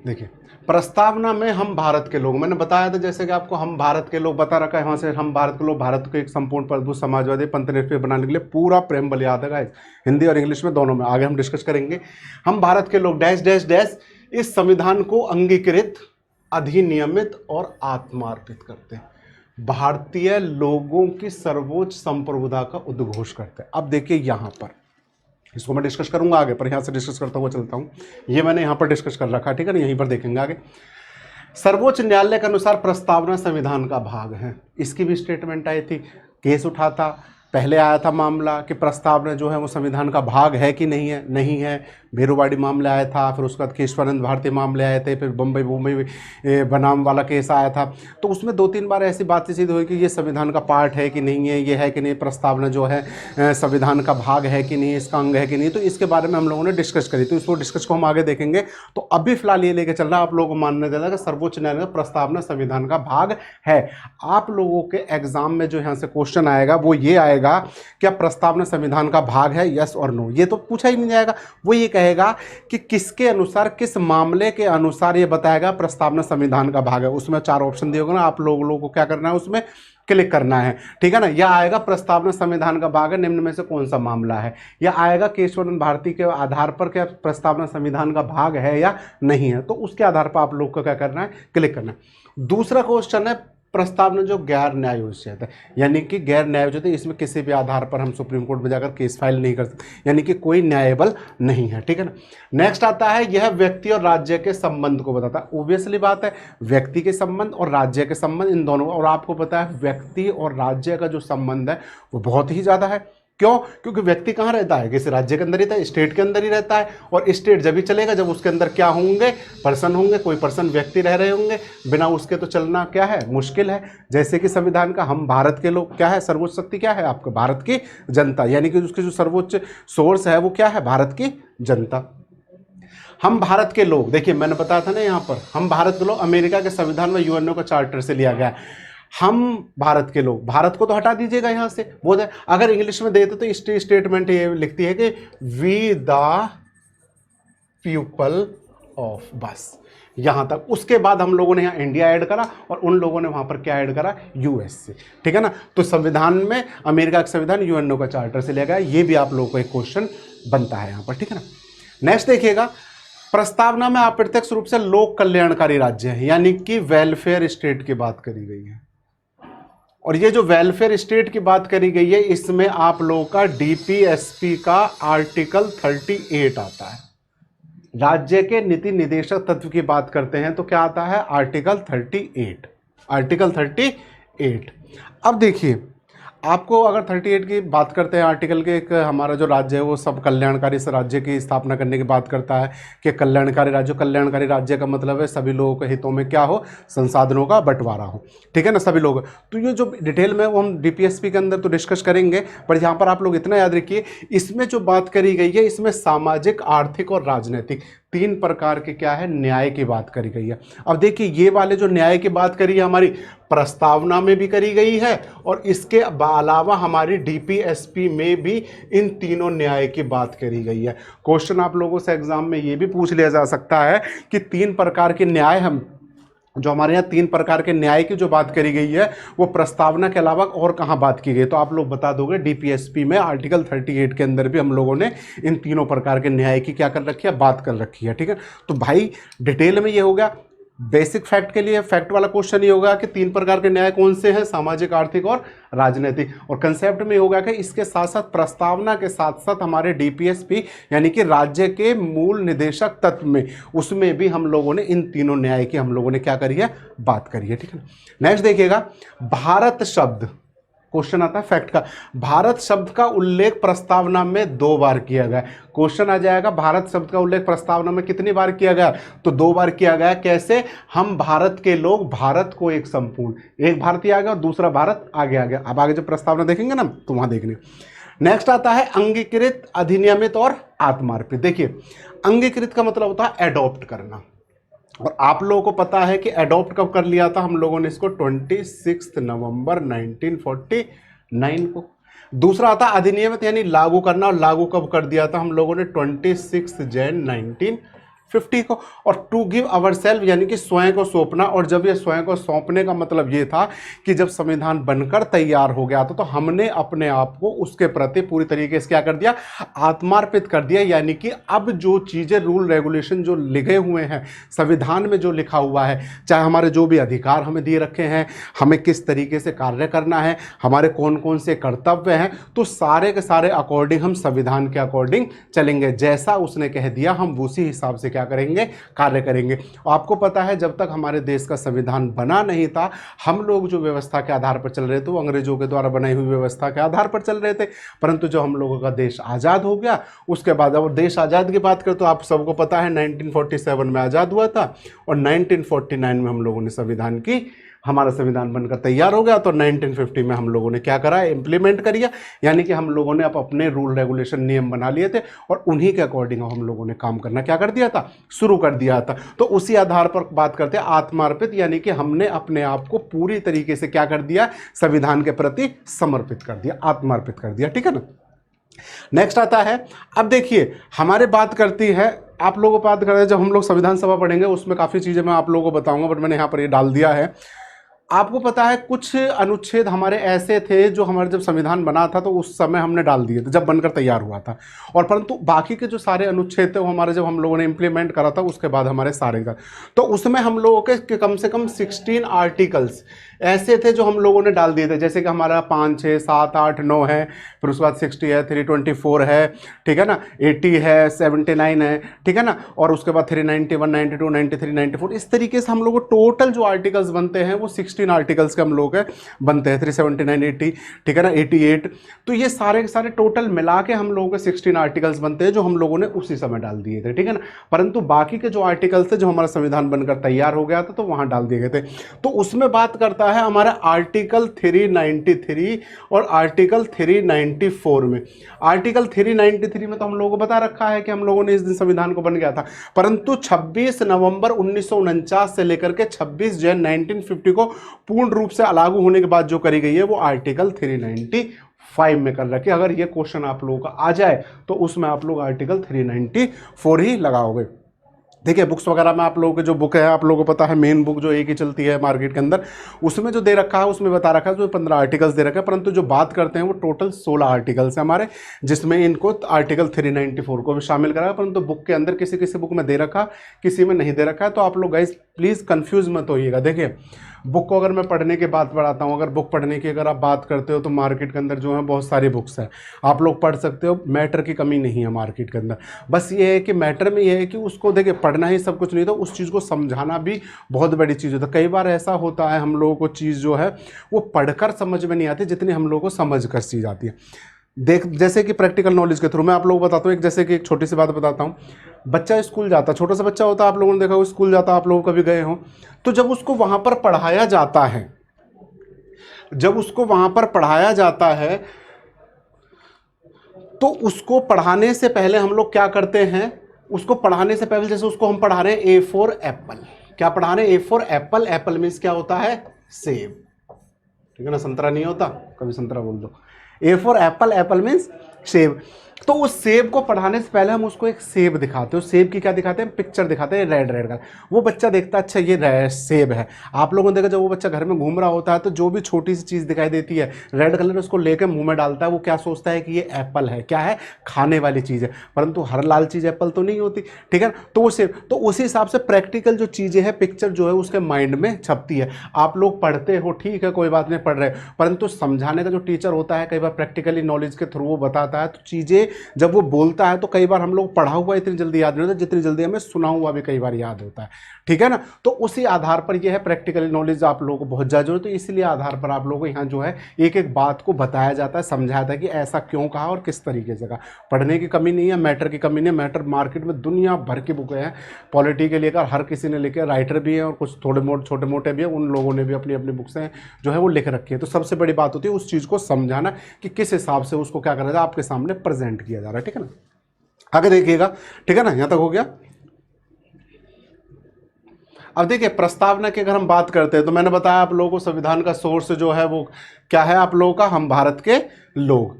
देखिए प्रस्तावना में हम भारत के लोग, मैंने बताया था जैसे कि आपको हम भारत के लोग बता रखा है, वहाँ से हम भारत के लोग भारत को एक संपूर्ण प्रभु समाजवादी पंथनिरपेक्ष बनाने के लिए पूरा प्रेमबल याद है गाइस, हिंदी और इंग्लिश में दोनों में, आगे हम डिस्कस करेंगे। हम भारत के लोग डैश डैश डैश इस संविधान को अंगीकृत, अधिनियमित और आत्मार्पित करते हैं, भारतीय लोगों की सर्वोच्च संप्रभुता का उद्घोष करते हैं। अब देखिए यहाँ पर इसको मैं डिस्कस करूंगा आगे, पर यहाँ से डिस्कस करता हुआ चलता हूँ, ये मैंने यहाँ पर डिस्कस कर रखा है, ठीक है ना, यहीं पर देखेंगे आगे। सर्वोच्च न्यायालय के अनुसार प्रस्तावना संविधान का भाग है, इसकी भी स्टेटमेंट आई थी, केस उठा था, पहले आया था मामला कि प्रस्तावना जो है वो संविधान का भाग है कि नहीं है, नहीं है, भेरूवाड़ी मामला आया था, फिर उसके बाद केशवानंद भारती मामले आए थे, फिर बम्बई बनाम वाला केस आया था। तो उसमें 2-3 बार ऐसी बातचीत हुई कि ये संविधान का पार्ट है कि नहीं है, ये है कि नहीं, प्रस्तावना जो है संविधान का भाग है कि नहीं, इसका अंग है कि नहीं, तो इसके बारे में हम लोगों ने डिस्कस करी। तो इसको डिस्कस को हम आगे देखेंगे। तो अभी फिलहाल ये लेके चल रहा है आप लोगों को मानने देना कि सर्वोच्च न्यायालय में प्रस्तावना संविधान का भाग है। आप लोगों के एग्जाम में जो यहाँ से क्वेश्चन आएगा वो ये आएगा, क्या प्रस्तावना संविधान का भाग है, यस और नो, ये तो पूछा ही नहीं जाएगा। वो ये कहेगा कि किसके अनुसार, किस मामले के अनुसार ये बताएगा प्रस्तावना संविधान का भाग है। उसमें 4 ऑप्शन दिए होंगे ना, आप लोगों को क्या करना है, उसमें क्लिक करना है, ठीक है ना। या आएगा प्रस्तावना संविधान का भाग है, निम्न में से कौन सा मामला है, या आएगा केशवानंद भारती के आधार पर क्या प्रस्तावना संविधान का भाग है या नहीं है, तो उसके आधार पर आप लोग को क्या करना है, क्लिक करना है। दूसरा क्वेश्चन है प्रस्तावना जो गैर न्यायोचित है, यानी कि गैर न्यायोचित है, इसमें किसी भी आधार पर हम सुप्रीम कोर्ट में जाकर केस फाइल नहीं कर सकते, यानी कि कोई न्यायबल नहीं है, ठीक है ना। नेक्स्ट आता है, यह व्यक्ति और राज्य के संबंध को बताता है। ऑब्वियसली बात है, व्यक्ति के संबंध और राज्य के संबंध, इन दोनों, और आपको पता है व्यक्ति और राज्य का जो संबंध है वो बहुत ही ज़्यादा है। क्यों? क्योंकि व्यक्ति कहाँ रहता है, किसी राज्य के अंदर ही रहता है, स्टेट के अंदर ही रहता है, और स्टेट जब भी चलेगा जब उसके अंदर क्या होंगे, पर्सन होंगे, कोई पर्सन व्यक्ति रह रहे होंगे, बिना उसके तो चलना क्या है, मुश्किल है। जैसे कि संविधान का हम भारत के लोग, क्या है सर्वोच्च शक्ति, क्या है आपका भारत की जनता, यानी कि उसके जो सर्वोच्च सोर्स है वो क्या है, भारत की जनता। हम भारत के लोग, देखिए मैंने बताया था ना यहाँ पर, हम भारत के लोग अमेरिका के संविधान में यूएनओ का चार्टर से लिया गया है। हम भारत के लोग, भारत को तो हटा दीजिएगा यहाँ से, बोल है अगर इंग्लिश में देते तो स्टेटमेंट ये लिखती है कि वी द पीपल ऑफ, बस यहाँ तक। उसके बाद हम लोगों ने यहाँ इंडिया ऐड करा और उन लोगों ने वहाँ पर क्या ऐड करा, यूएसए, ठीक है ना। तो संविधान में अमेरिका का संविधान यूएनओ का चार्टर से लिया गया, ये भी आप लोगों को एक क्वेश्चन बनता है यहाँ पर, ठीक है ना। नेक्स्ट देखिएगा, प्रस्तावना में अप्रत्यक्ष रूप से लोक कल्याणकारी राज्य है, यानी कि वेलफेयर स्टेट की बात करी गई है। और ये जो वेलफेयर स्टेट की बात करी गई है, इसमें आप लोगों का डीपीएसपी का आर्टिकल 38 आता है। राज्य के नीति निदेशक तत्व की बात करते हैं तो क्या आता है, आर्टिकल 38, आर्टिकल 38। अब देखिए, आपको अगर 38 की बात करते हैं आर्टिकल के, एक हमारा जो राज्य है वो सब कल्याणकारी राज्य की स्थापना करने की बात करता है कि कल्याणकारी राज्य का मतलब है सभी लोगों के हितों में क्या हो, संसाधनों का बंटवारा हो, ठीक है ना, सभी लोग। तो ये जो डिटेल में वो हम डीपीएसपी के अंदर तो डिस्कस करेंगे, पर यहाँ पर आप लोग इतना याद रखिए, इसमें जो बात करी गई है, इसमें सामाजिक, आर्थिक और राजनीतिक 3 प्रकार के क्या है, न्याय की बात करी गई है। अब देखिए, ये वाले जो न्याय की बात करी है हमारी प्रस्तावना में भी करी गई है, और इसके अलावा हमारी डीपीएसपी में भी इन तीनों न्याय की बात करी गई है। क्वेश्चन आप लोगों से एग्जाम में ये भी पूछ लिया जा सकता है कि 3 प्रकार के न्याय, हम जो हमारे यहाँ 3 प्रकार के न्याय की जो बात करी गई है वो प्रस्तावना के अलावा और कहाँ बात की गई, तो आप लोग बता दोगे डीपीएसपी में आर्टिकल 38 के अंदर भी हम लोगों ने इन तीनों प्रकार के न्याय की क्या कर रखी है, बात कर रखी है, ठीक है। तो भाई डिटेल में ये हो गया, बेसिक फैक्ट के लिए फैक्ट वाला क्वेश्चन ये होगा कि 3 प्रकार के न्याय कौन से हैं, सामाजिक, आर्थिक और राजनीतिक। और कंसेप्ट में होगा कि इसके साथ साथ प्रस्तावना के साथ साथ हमारे डीपीएसपी यानी कि राज्य के मूल निदेशक तत्व में, उसमें भी हम लोगों ने इन तीनों न्याय की हम लोगों ने क्या करी है, बात करी है, ठीक है। नेक्स्ट देखिएगा, भारत शब्द, क्वेश्चन आता है फैक्ट का, भारत शब्द का उल्लेख प्रस्तावना में 2 बार किया गया। क्वेश्चन आ जाएगा, भारत शब्द का उल्लेख प्रस्तावना में कितनी बार किया गया, तो 2 बार किया गया। कैसे, हम भारत के लोग, भारत को एक संपूर्ण, एक भारतीय आ गया और दूसरा भारत आगे आ गया। अब आगे जब प्रस्तावना देखेंगे ना तो वहां देखने। नेक्स्ट आता है अंगीकृत, अधिनियमित और आत्मार्पित। देखिए, अंगीकृत का मतलब होता है एडॉप्ट करना, और आप लोगों को पता है कि एडॉप्ट कब कर लिया था हम लोगों ने इसको, 26 नवंबर 1949 को। दूसरा आता है अधिनियमित यानी लागू करना, और लागू कब कर दिया था हम लोगों ने, 26 जनवरी 1950 को, और टू गिव अवर सेल्फ यानी कि स्वयं को सौंपना। और जब ये स्वयं को सौंपने का मतलब ये था कि जब संविधान बनकर तैयार हो गया था तो हमने अपने आप को उसके प्रति पूरी तरीके से क्या कर दिया, आत्मार्पित कर दिया। यानी कि अब जो चीज़ें रूल रेगुलेशन जो लिखे हुए हैं संविधान में, जो लिखा हुआ है, चाहे हमारे जो भी अधिकार हमें दिए रखे हैं, हमें किस तरीके से कार्य करना है, हमारे कौन कौन से कर्तव्य हैं, तो सारे के सारे अकॉर्डिंग हम संविधान के अकॉर्डिंग चलेंगे। जैसा उसने कह दिया हम उसी हिसाब से क्या करेंगे, कार्य करेंगे। आपको पता है जब तक हमारे देश का संविधान बना नहीं था, हम लोग जो व्यवस्था के आधार पर चल रहे थे वो अंग्रेजों के द्वारा बनाई हुई व्यवस्था के आधार पर चल रहे थे। परंतु जो हम लोगों का देश आज़ाद हो गया उसके बाद, अब देश आज़ाद की बात करें तो आप सबको पता है 1947 में आज़ाद हुआ था और 1949 में हम लोगों ने संविधान की, हमारा संविधान बनकर तैयार हो गया तो 1950 में हम लोगों ने क्या करा, इम्प्लीमेंट करिए। यानी कि हम लोगों ने अब अपने रूल रेगुलेशन नियम बना लिए थे और उन्हीं के अकॉर्डिंग हम लोगों ने काम करना क्या कर दिया था, शुरू कर दिया था। तो उसी आधार पर बात करते हैं आत्मार्पित, यानी कि हमने अपने आप को पूरी तरीके से क्या कर दिया, संविधान के प्रति समर्पित कर दिया, आत्मार्पित कर दिया। ठीक है ना। नेक्स्ट आता है, अब देखिए हमारे बात करती है, आप लोगों को बात कर रहे हैं, जब हम लोग संविधान सभा पढ़ेंगे उसमें काफ़ी चीज़ें मैं आप लोगों को बताऊंगा, बट मैंने यहाँ पर ये डाल दिया है। आपको पता है कुछ अनुच्छेद हमारे ऐसे थे जो हमारे जब संविधान बना था तो उस समय हमने डाल दिए थे, जब बनकर तैयार हुआ था, और परंतु बाकी के जो सारे अनुच्छेद थे वो हमारे जब हम लोगों ने इम्प्लीमेंट करा था उसके बाद हमारे सारे का, तो उसमें हम लोगों के कम से कम 16 आर्टिकल्स ऐसे थे जो हम लोगों ने डाल दिए थे। जैसे कि हमारा 5, 6, 7, 8, 9 है, फिर उसके बाद 60 है, 324 है, ठीक है ना, 80 है, 79 है, ठीक है ना, और उसके बाद 391, 92, 93, 94, इस तरीके से हम लोग टोटल जो आर्टिकल्स बनते हैं वो 16 आर्टिकल्स के हम लोग के बनते हैं, 379, 80, ठीक है ना, 88। तो ये सारे के सारे टोटल मिला के हम लोगों के 16 आर्टिकल्स बनते हैं जो हम लोगों ने उसी समय डाल दिए थे, ठीक है ना। परंतु बाकी के जो आर्टिकल्स थे जो हमारा संविधान बनकर तैयार हो गया था तो वहां डाल दिए गए थे। तो उसमें बात करता है हमारा आर्टिकल 393 और आर्टिकल 394 में। आर्टिकल 393 में तो हम लोगों को बता रखा है कि हम लोगों ने इस दिन संविधान को बन गया था, परंतु 26 नवंबर 1949 से लेकर के 26 जन 1950 को पूर्ण रूप से लागू होने के बाद जो करी गई है वो आर्टिकल 395 में कर रखी। अगर ये क्वेश्चन आप लोगों का आ जाए तो उसमें आप लोग आर्टिकल 394 ही लगाओगे। देखिए बुक्स वगैरह में आप लोगों के जो बुक है, आप लोगों को पता है मेन बुक जो एक ही चलती है मार्केट के अंदर, उसमें जो दे रखा है उसमें बता रखा है जो 15 आर्टिकल्स दे रखा है, परंतु जो बात करते हैं वो टोटल 16 आर्टिकल्स है हमारे, जिसमें इनको आर्टिकल 394 को भी शामिल करा है। परंतु बुक के अंदर किसी किसी बुक में दे रखा, किसी में नहीं दे रखा है। तो आप लोग गाइस प्लीज़ कंफ्यूज मत होइएगा। देखिए बुक को अगर मैं पढ़ने की बात बढ़ाता हूँ, अगर बुक पढ़ने की अगर आप बात करते हो तो मार्केट के अंदर जो है बहुत सारी बुक्स हैं, आप लोग पढ़ सकते हो, मैटर की कमी नहीं है मार्केट के अंदर। बस ये है कि मैटर में ये है कि उसको देखिए पढ़ना ही सब कुछ नहीं था, उस चीज़ को समझाना भी बहुत बड़ी चीज़ होता है। कई बार ऐसा होता है हम लोगों को चीज़ जो है वो पढ़कर समझ में नहीं आती जितनी हम लोगों को समझ कर चीज़ आती है। देख जैसे कि प्रैक्टिकल नॉलेज के थ्रू मैं आप लोगों को बताता हूँ, एक जैसे कि एक छोटी सी बात बताता हूँ। बच्चा स्कूल जाता, छोटा सा बच्चा होता है, आप लोगों ने देखा वो स्कूल जाता, आप लोग कभी गए हो, तो जब उसको वहाँ पर पढ़ाया जाता है, जब उसको वहाँ पर पढ़ाया जाता है तो उसको पढ़ाने से पहले हम लोग क्या करते हैं, उसको पढ़ाने से पहले जैसे उसको हम पढ़ा रहे हैं ए फॉर एप्पल, क्या पढ़ा रहे हैं, A for Apple, Apple means क्या होता है, सेब, ठीक है ना, संतरा नहीं होता, कभी संतरा बोल दो। A for Apple, Apple means सेब। तो उस सेब को पढ़ाने से पहले हम उसको एक सेब दिखाते हो, सेब की क्या दिखाते हैं, पिक्चर दिखाते हैं रेड रेड का। वो बच्चा देखता है अच्छा ये सेब है। आप लोगों ने देखा जब वो बच्चा घर में घूम रहा होता है तो जो भी छोटी सी चीज़ दिखाई देती है रेड कलर, उसको लेकर मुंह में डालता है, वो क्या सोचता है कि ये एप्पल है, क्या है, खाने वाली चीज़ है। परंतु हर लाल चीज़ एप्पल तो नहीं होती, ठीक है। तो वो सेब, तो उसी हिसाब से प्रैक्टिकल जो चीज़ें हैं, पिक्चर जो है उसके माइंड में छपती है। आप लोग पढ़ते हो, ठीक है, कोई बात नहीं, पढ़ रहे, परंतु समझाने का जो टीचर होता है कई बार प्रैक्टिकली नॉलेज के थ्रू वो बताता है, तो चीज़ें जब वो बोलता है तो कई बार हम लोग पढ़ा हुआ इतनी जल्दी याद नहीं होता जितनी जल्दी हमें सुना हुआ भी कई बार याद होता है, ठीक है ना। तो उसी आधार पर यह है प्रैक्टिकल नॉलेज आप लोगों को बहुत ज़्यादा जरूरत है, इसलिए आधार पर आप लोगों को यहाँ जो है एक एक बात को बताया जाता है, समझाया जाता है कि ऐसा क्यों कहा और किस तरीके से कहा। पढ़ने की कमी नहीं है, मैटर की कमी नहीं है। मैटर मार्केट में दुनिया भर की बुकें हैं, पॉलिटी के लेकर हर किसी ने लिखे, राइटर भी हैं और कुछ थोड़े मोटे छोटे मोटे भी हैं, उन लोगों ने भी अपनी अपनी बुक्स हैं जो है वो लिख रखी है। तो सबसे बड़ी बात होती है उस चीज़ को समझाना कि किस हिसाब से उसको क्या करना है, आपके सामने प्रेजेंट किया जा रहा है, ठीक है ना। आगे देखिएगा, ठीक है ना, यहां तक हो गया। अब देखिए प्रस्तावना की अगर हम बात करते हैं तो मैंने बताया आप लोगों को संविधान का सोर्स जो है वो क्या है आप लोगों का, हम भारत के लोग,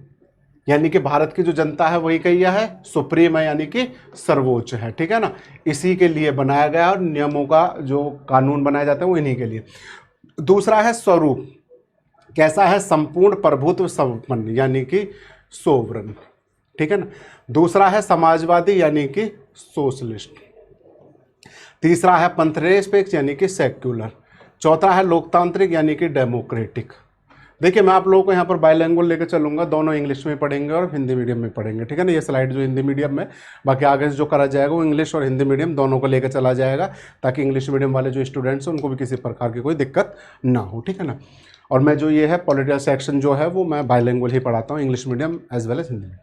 यानी कि भारत की जो जनता है वही क्या है, सुप्रीम है, यानी कि सर्वोच्च है, ठीक है ना। इसी के लिए बनाया गया और नियमों का जो कानून बनाए जाते हैं वो इन्हीं के लिए। दूसरा है स्वरूप, कैसा है, संपूर्ण प्रभुत्व संपन्न, यानी कि सोवरन, ठीक है ना। दूसरा है समाजवादी, यानी कि सोशलिस्ट। तीसरा है पंथनिरपेक्ष, यानी कि सेक्युलर। चौथा है लोकतांत्रिक, यानी कि डेमोक्रेटिक। देखिए मैं आप लोगों को यहाँ पर बाइलैंग्वेज लेकर चलूंगा, दोनों इंग्लिश में पढ़ेंगे और हिंदी मीडियम में पढ़ेंगे, ठीक है ना। ये स्लाइड जो हिंदी मीडियम में, बाकी आगे से जो करा जाएगा वो इंग्लिश और हिंदी मीडियम दोनों को लेकर चला जाएगा, ताकि इंग्लिश मीडियम वाले जो स्टूडेंट्स हैं उनको भी किसी प्रकार की कोई दिक्कत ना हो, ठीक है ना। और मैं जो ये है पॉलिटिकल सेक्शन जो है वो मैं बाइलैंग्वेज ही पढ़ाता हूँ, English medium as well as Hindi medium.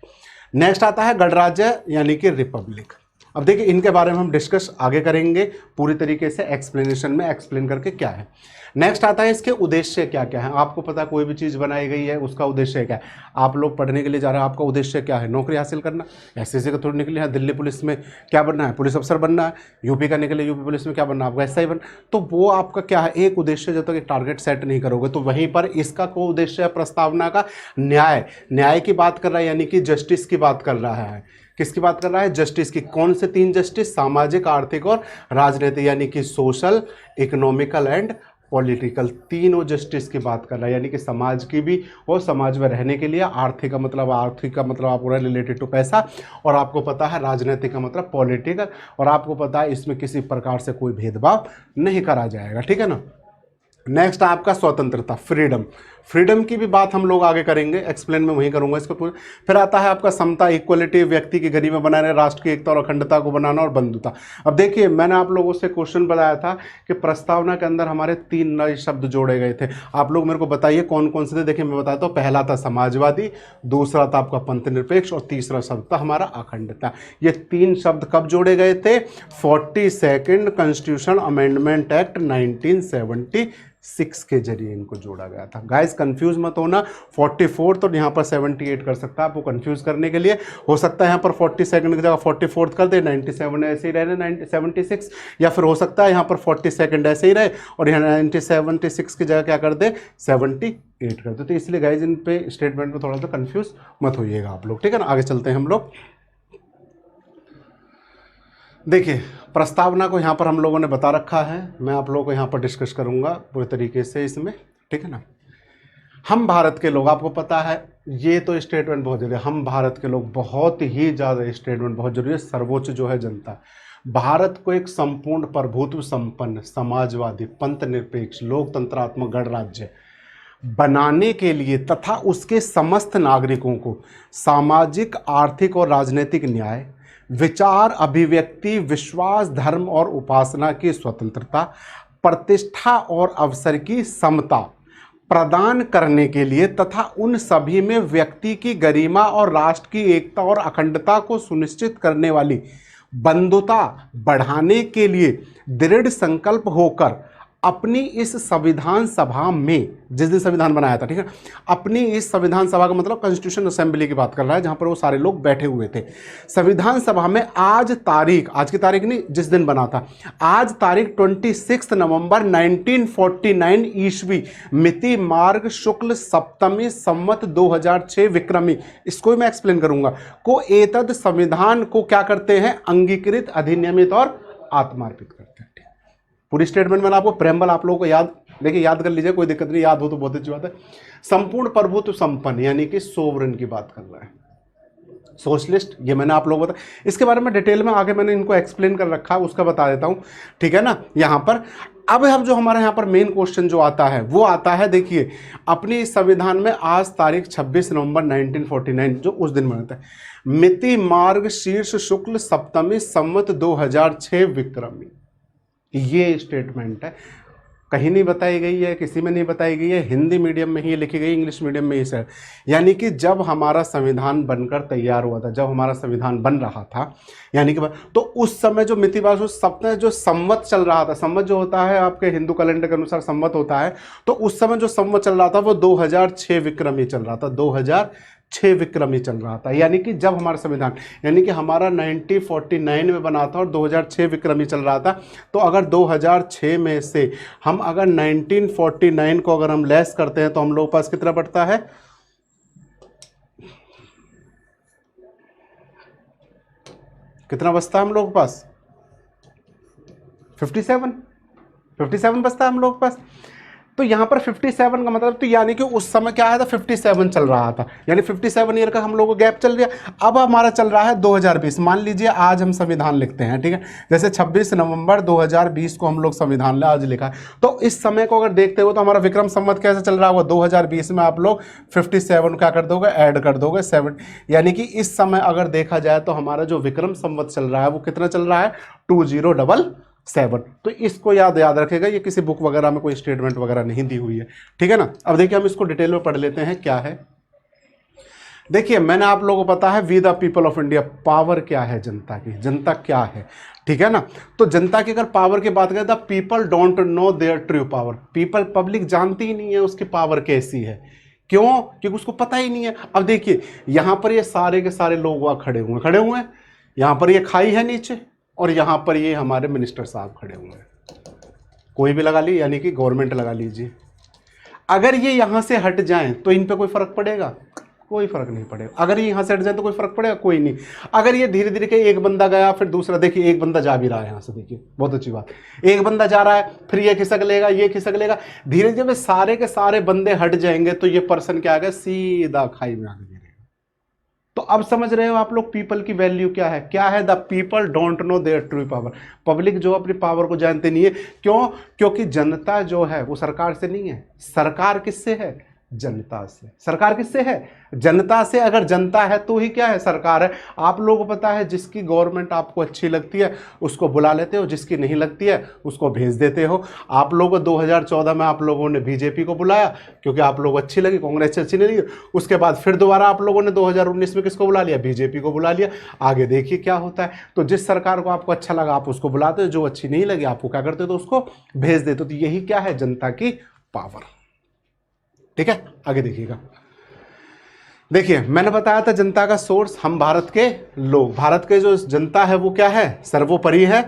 Next आता है गणराज्य, यानी कि रिपब्लिक। अब देखिए इनके बारे में हम डिस्कस आगे करेंगे पूरी तरीके से, एक्सप्लेनेशन में एक्सप्लेन करके क्या है। नेक्स्ट आता है इसके उद्देश्य क्या क्या है। आपको पता है कोई भी चीज़ बनाई गई है उसका उद्देश्य क्या है। आप लोग पढ़ने के लिए जा रहे हैं, आपका उद्देश्य क्या है, नौकरी हासिल करना। एसएससी का थोड़ी निकले हैं, दिल्ली पुलिस में क्या बनना है, पुलिस अफसर बनना है। यूपी का निकले, यूपी पुलिस में क्या बनना है, आपको ऐसा ही बनना। तो वो आपका क्या है, एक उद्देश्य। जब तक एक टारगेट सेट नहीं करोगे तो वहीं पर इसका कोई उद्देश्य है प्रस्तावना का, न्याय। न्याय की बात कर रहा है, यानी कि जस्टिस की बात कर रहा है। किसकी बात कर रहा है, जस्टिस की। कौन से 3 जस्टिस, सामाजिक, आर्थिक और राजनीतिक, यानी कि सोशल, इकोनॉमिकल एंड पॉलिटिकल। तीनों जस्टिस की बात कर रहा है, यानी कि समाज की भी और समाज में रहने के लिए। आर्थिक का मतलब आपको रिलेटेड टू पैसा, और आपको पता है राजनीतिक का मतलब पॉलिटिकल, और आपको पता है इसमें किसी प्रकार से कोई भेदभाव नहीं करा जाएगा, ठीक है ना। नेक्स्ट आपका स्वतंत्रता, फ्रीडम। फ्रीडम की भी बात हम लोग आगे करेंगे, एक्सप्लेन में वहीं करूंगा इसको पूरा। फिर आता है आपका समता, इक्वलिटी, व्यक्ति की गरिमा बनाने, राष्ट्र की एकता और अखंडता को बनाना, और बंधुता। अब देखिए मैंने आप लोगों से क्वेश्चन बताया था कि प्रस्तावना के अंदर हमारे 3 नए शब्द जोड़े गए थे। आप लोग मेरे को बताइए कौन कौन से थे। देखिए मैं बताता हूँ, पहला था समाजवादी, दूसरा था आपका पंथनिरपेक्ष, और तीसरा शब्द था हमारा अखंडता। ये 3 शब्द कब जोड़े गए थे, 42nd कॉन्स्टिट्यूशन अमेंडमेंट एक्ट 1976 के जरिए इनको जोड़ा गया था। गाइस कंफ्यूज मत होना, 44 तो यहाँ पर 78 कर सकता है आपको कंफ्यूज करने के लिए। हो सकता है यहाँ पर 42nd की जगह 44 कर दे, 97 ऐसे ही रहे 76, या फिर हो सकता है यहाँ पर 42nd ऐसे ही रहे और यहाँ 76 की जगह क्या कर दे, 78 कर दे। तो इसलिए गाइस इन पे स्टेटमेंट में थोड़ा सा कंफ्यूज मत होइएगा आप लोग, ठीक है ना। आगे चलते हैं हम लोग। देखिए प्रस्तावना को यहाँ पर हम लोगों ने बता रखा है, मैं आप लोगों को यहाँ पर डिस्कस करूँगा पूरे तरीके से इसमें, ठीक है ना। हम भारत के लोग, आपको पता है ये तो स्टेटमेंट बहुत जरूरी है, हम भारत के लोग बहुत ही ज़्यादा स्टेटमेंट बहुत जरूरी है। सर्वोच्च जो है जनता, भारत को एक संपूर्ण प्रभुत्व संपन्न, समाजवादी, पंथनिरपेक्ष, लोकतंत्रात्मक गणराज्य बनाने के लिए तथा उसके समस्त नागरिकों को सामाजिक, आर्थिक और राजनीतिक न्याय, विचार, अभिव्यक्ति, विश्वास, धर्म और उपासना की स्वतंत्रता, प्रतिष्ठा और अवसर की समता प्रदान करने के लिए तथा उन सभी में व्यक्ति की गरिमा और राष्ट्र की एकता और अखंडता को सुनिश्चित करने वाली बंधुता बढ़ाने के लिए दृढ़ संकल्प होकर अपनी इस संविधान सभा में, जिस दिन संविधान बनाया था, ठीक है, अपनी इस संविधान सभा का मतलब कॉन्स्टिट्यूशन असेंबली की बात कर रहा है, जहां पर वो सारे लोग बैठे हुए थे। संविधान सभा में आज की तारीख नहीं, जिस दिन बना था, आज तारीख 26 नवंबर 1949 ईस्वी, मिति मार्ग शुक्ल सप्तमी संवत 2006 विक्रमी, इसको मैं एक्सप्लेन करूंगा, को एतद संविधान को क्या करते हैं, अंगीकृत, अधिनियमित और आत्मार्पित करते हैं। पूरी स्टेटमेंट मैंने आपको प्रेम्बल आप लोगों को याद, देखिए याद कर लीजिए, कोई दिक्कत नहीं, याद हो तो बहुत अच्छी बात है। संपूर्ण प्रभुत्व संपन्न, यानी कि सोवरेन की बात कर रहा है। सोशलिस्ट, ये मैंने आप लोगों को बताया, इसके बारे में डिटेल में आगे मैंने इनको एक्सप्लेन कर रखा है, उसका बता देता हूँ, ठीक है ना। यहाँ पर अब हम जो हमारे यहाँ पर मेन क्वेश्चन जो आता है वो आता है, देखिए अपनी संविधान में आज तारीख 26 नवंबर 1949 जो उस दिन बनाता है, मिति मार्ग शीर्ष शुक्ल सप्तमी संवत 2006 विक्रमी, ये स्टेटमेंट है। कहीं नहीं बताई गई है, किसी में नहीं बताई गई है, हिंदी मीडियम में ही लिखी गई, इंग्लिश मीडियम में ही सर। यानी कि जब हमारा संविधान बनकर तैयार हुआ था, जब हमारा संविधान बन रहा था, यानी कि तो उस समय जो मितिवास उस सप्ताह जो संवत चल रहा था, संवत जो होता है आपके हिंदू कैलेंडर के अनुसार संवत होता है, तो उस समय जो संवत चल रहा था वो 2006 विक्रमी चल रहा था, 2006 विक्रमी चल रहा था। यानी कि जब हमारा संविधान, यानी कि हमारा 1949 में बना था और 2006 विक्रमी चल रहा था, तो अगर 2006 में से हम अगर 1949 को अगर हम लेस करते हैं तो हम लोग पास कितना बढ़ता है, कितना बचता है हम लोगों के पास? 57 बचता है हम लोगों के पास। तो यहाँ पर 57 का मतलब, तो यानी कि उस समय क्या आया था, 57 चल रहा था, यानी 57 ईयर का हम लोगों को गैप चल रहा है। अब हमारा चल रहा है 2020। मान लीजिए आज हम संविधान लिखते हैं, ठीक है, जैसे 26 नवंबर 2020 को हम लोग संविधान आज लिखा है। तो इस समय को अगर देखते हो तो हमारा विक्रम संवत कैसे चल रहा होगा? 2020 में आप लोग 57 क्या कर दोगे? ऐड कर दोगे 7, यानी कि इस समय अगर देखा जाए तो हमारा जो विक्रम संवत चल रहा है वो कितना चल रहा है? 2077। तो इसको याद रखेगा, ये किसी बुक वगैरह में कोई स्टेटमेंट वगैरह नहीं दी हुई है, ठीक है ना। अब देखिए हम इसको डिटेल में पढ़ लेते हैं क्या है। देखिए मैंने आप लोगों को पता है we the people of India, power क्या है जनता की, जनता क्या है, ठीक है ना। तो जनता की अगर पावर की बात करें तो people don't know their true power, people, public जानती ही नहीं है उसकी पावर कैसी है। क्यों? क्योंकि उसको पता ही नहीं है। अब देखिए यहां पर ये सारे के सारे लोग वहां खड़े हुए हैं, यहां पर ये खाई है नीचे, और यहां पर ये हमारे मिनिस्टर साहब खड़े हुए हैं, कोई भी लगा लीजिए, यानी कि गवर्नमेंट लगा लीजिए। अगर ये यहां से हट जाएं तो इन पे कोई फर्क पड़ेगा? कोई फर्क नहीं पड़ेगा। अगर ये यहां से हट जाए तो कोई फर्क पड़ेगा? कोई नहीं। अगर ये धीरे धीरे के एक बंदा गया फिर दूसरा, देखिए एक बंदा जा भी रहा है यहां से, देखिए बहुत अच्छी बात, एक बंदा जा रहा है, फिर ये खिसक लेगा, ये खिसक लेगा, धीरे धीरे सारे के सारे बंदे हट जाएंगे तो ये पर्सन क्या आएगा? सीधा खाई में आगे गिरेगा। तो अब समझ रहे हो आप लोग पीपल की वैल्यू क्या है? क्या है? The people don't know their true power, public जो अपनी पावर को जानते नहीं है। क्यों? क्योंकि जनता जो है वो सरकार से नहीं है, सरकार किससे है? जनता से। सरकार किससे है? जनता से। अगर जनता है तो ही क्या है? सरकार है। आप लोगों को पता है जिसकी गवर्नमेंट आपको अच्छी लगती है उसको बुला लेते हो, जिसकी नहीं लगती है उसको भेज देते हो। आप लोगों को 2014 में आप लोगों ने बीजेपी को बुलाया क्योंकि आप लोग अच्छी लगी, कांग्रेस अच्छी नहीं लगी। उसके बाद फिर दोबारा आप लोगों ने 2019 में किसको बुला लिया? बीजेपी को बुला लिया। आगे देखिए क्या होता है। तो जिस सरकार को आपको अच्छा लगा आप उसको बुलाते हो, जो अच्छी नहीं लगी आपको क्या करते हो? तो उसको भेज देते हो। तो यही क्या है? जनता की पावर, ठीक है। आगे देखिएगा, देखिए मैंने बताया था जनता का सोर्स हम भारत के लोग, भारत के जो जनता है वो क्या है? सर्वोपरि है,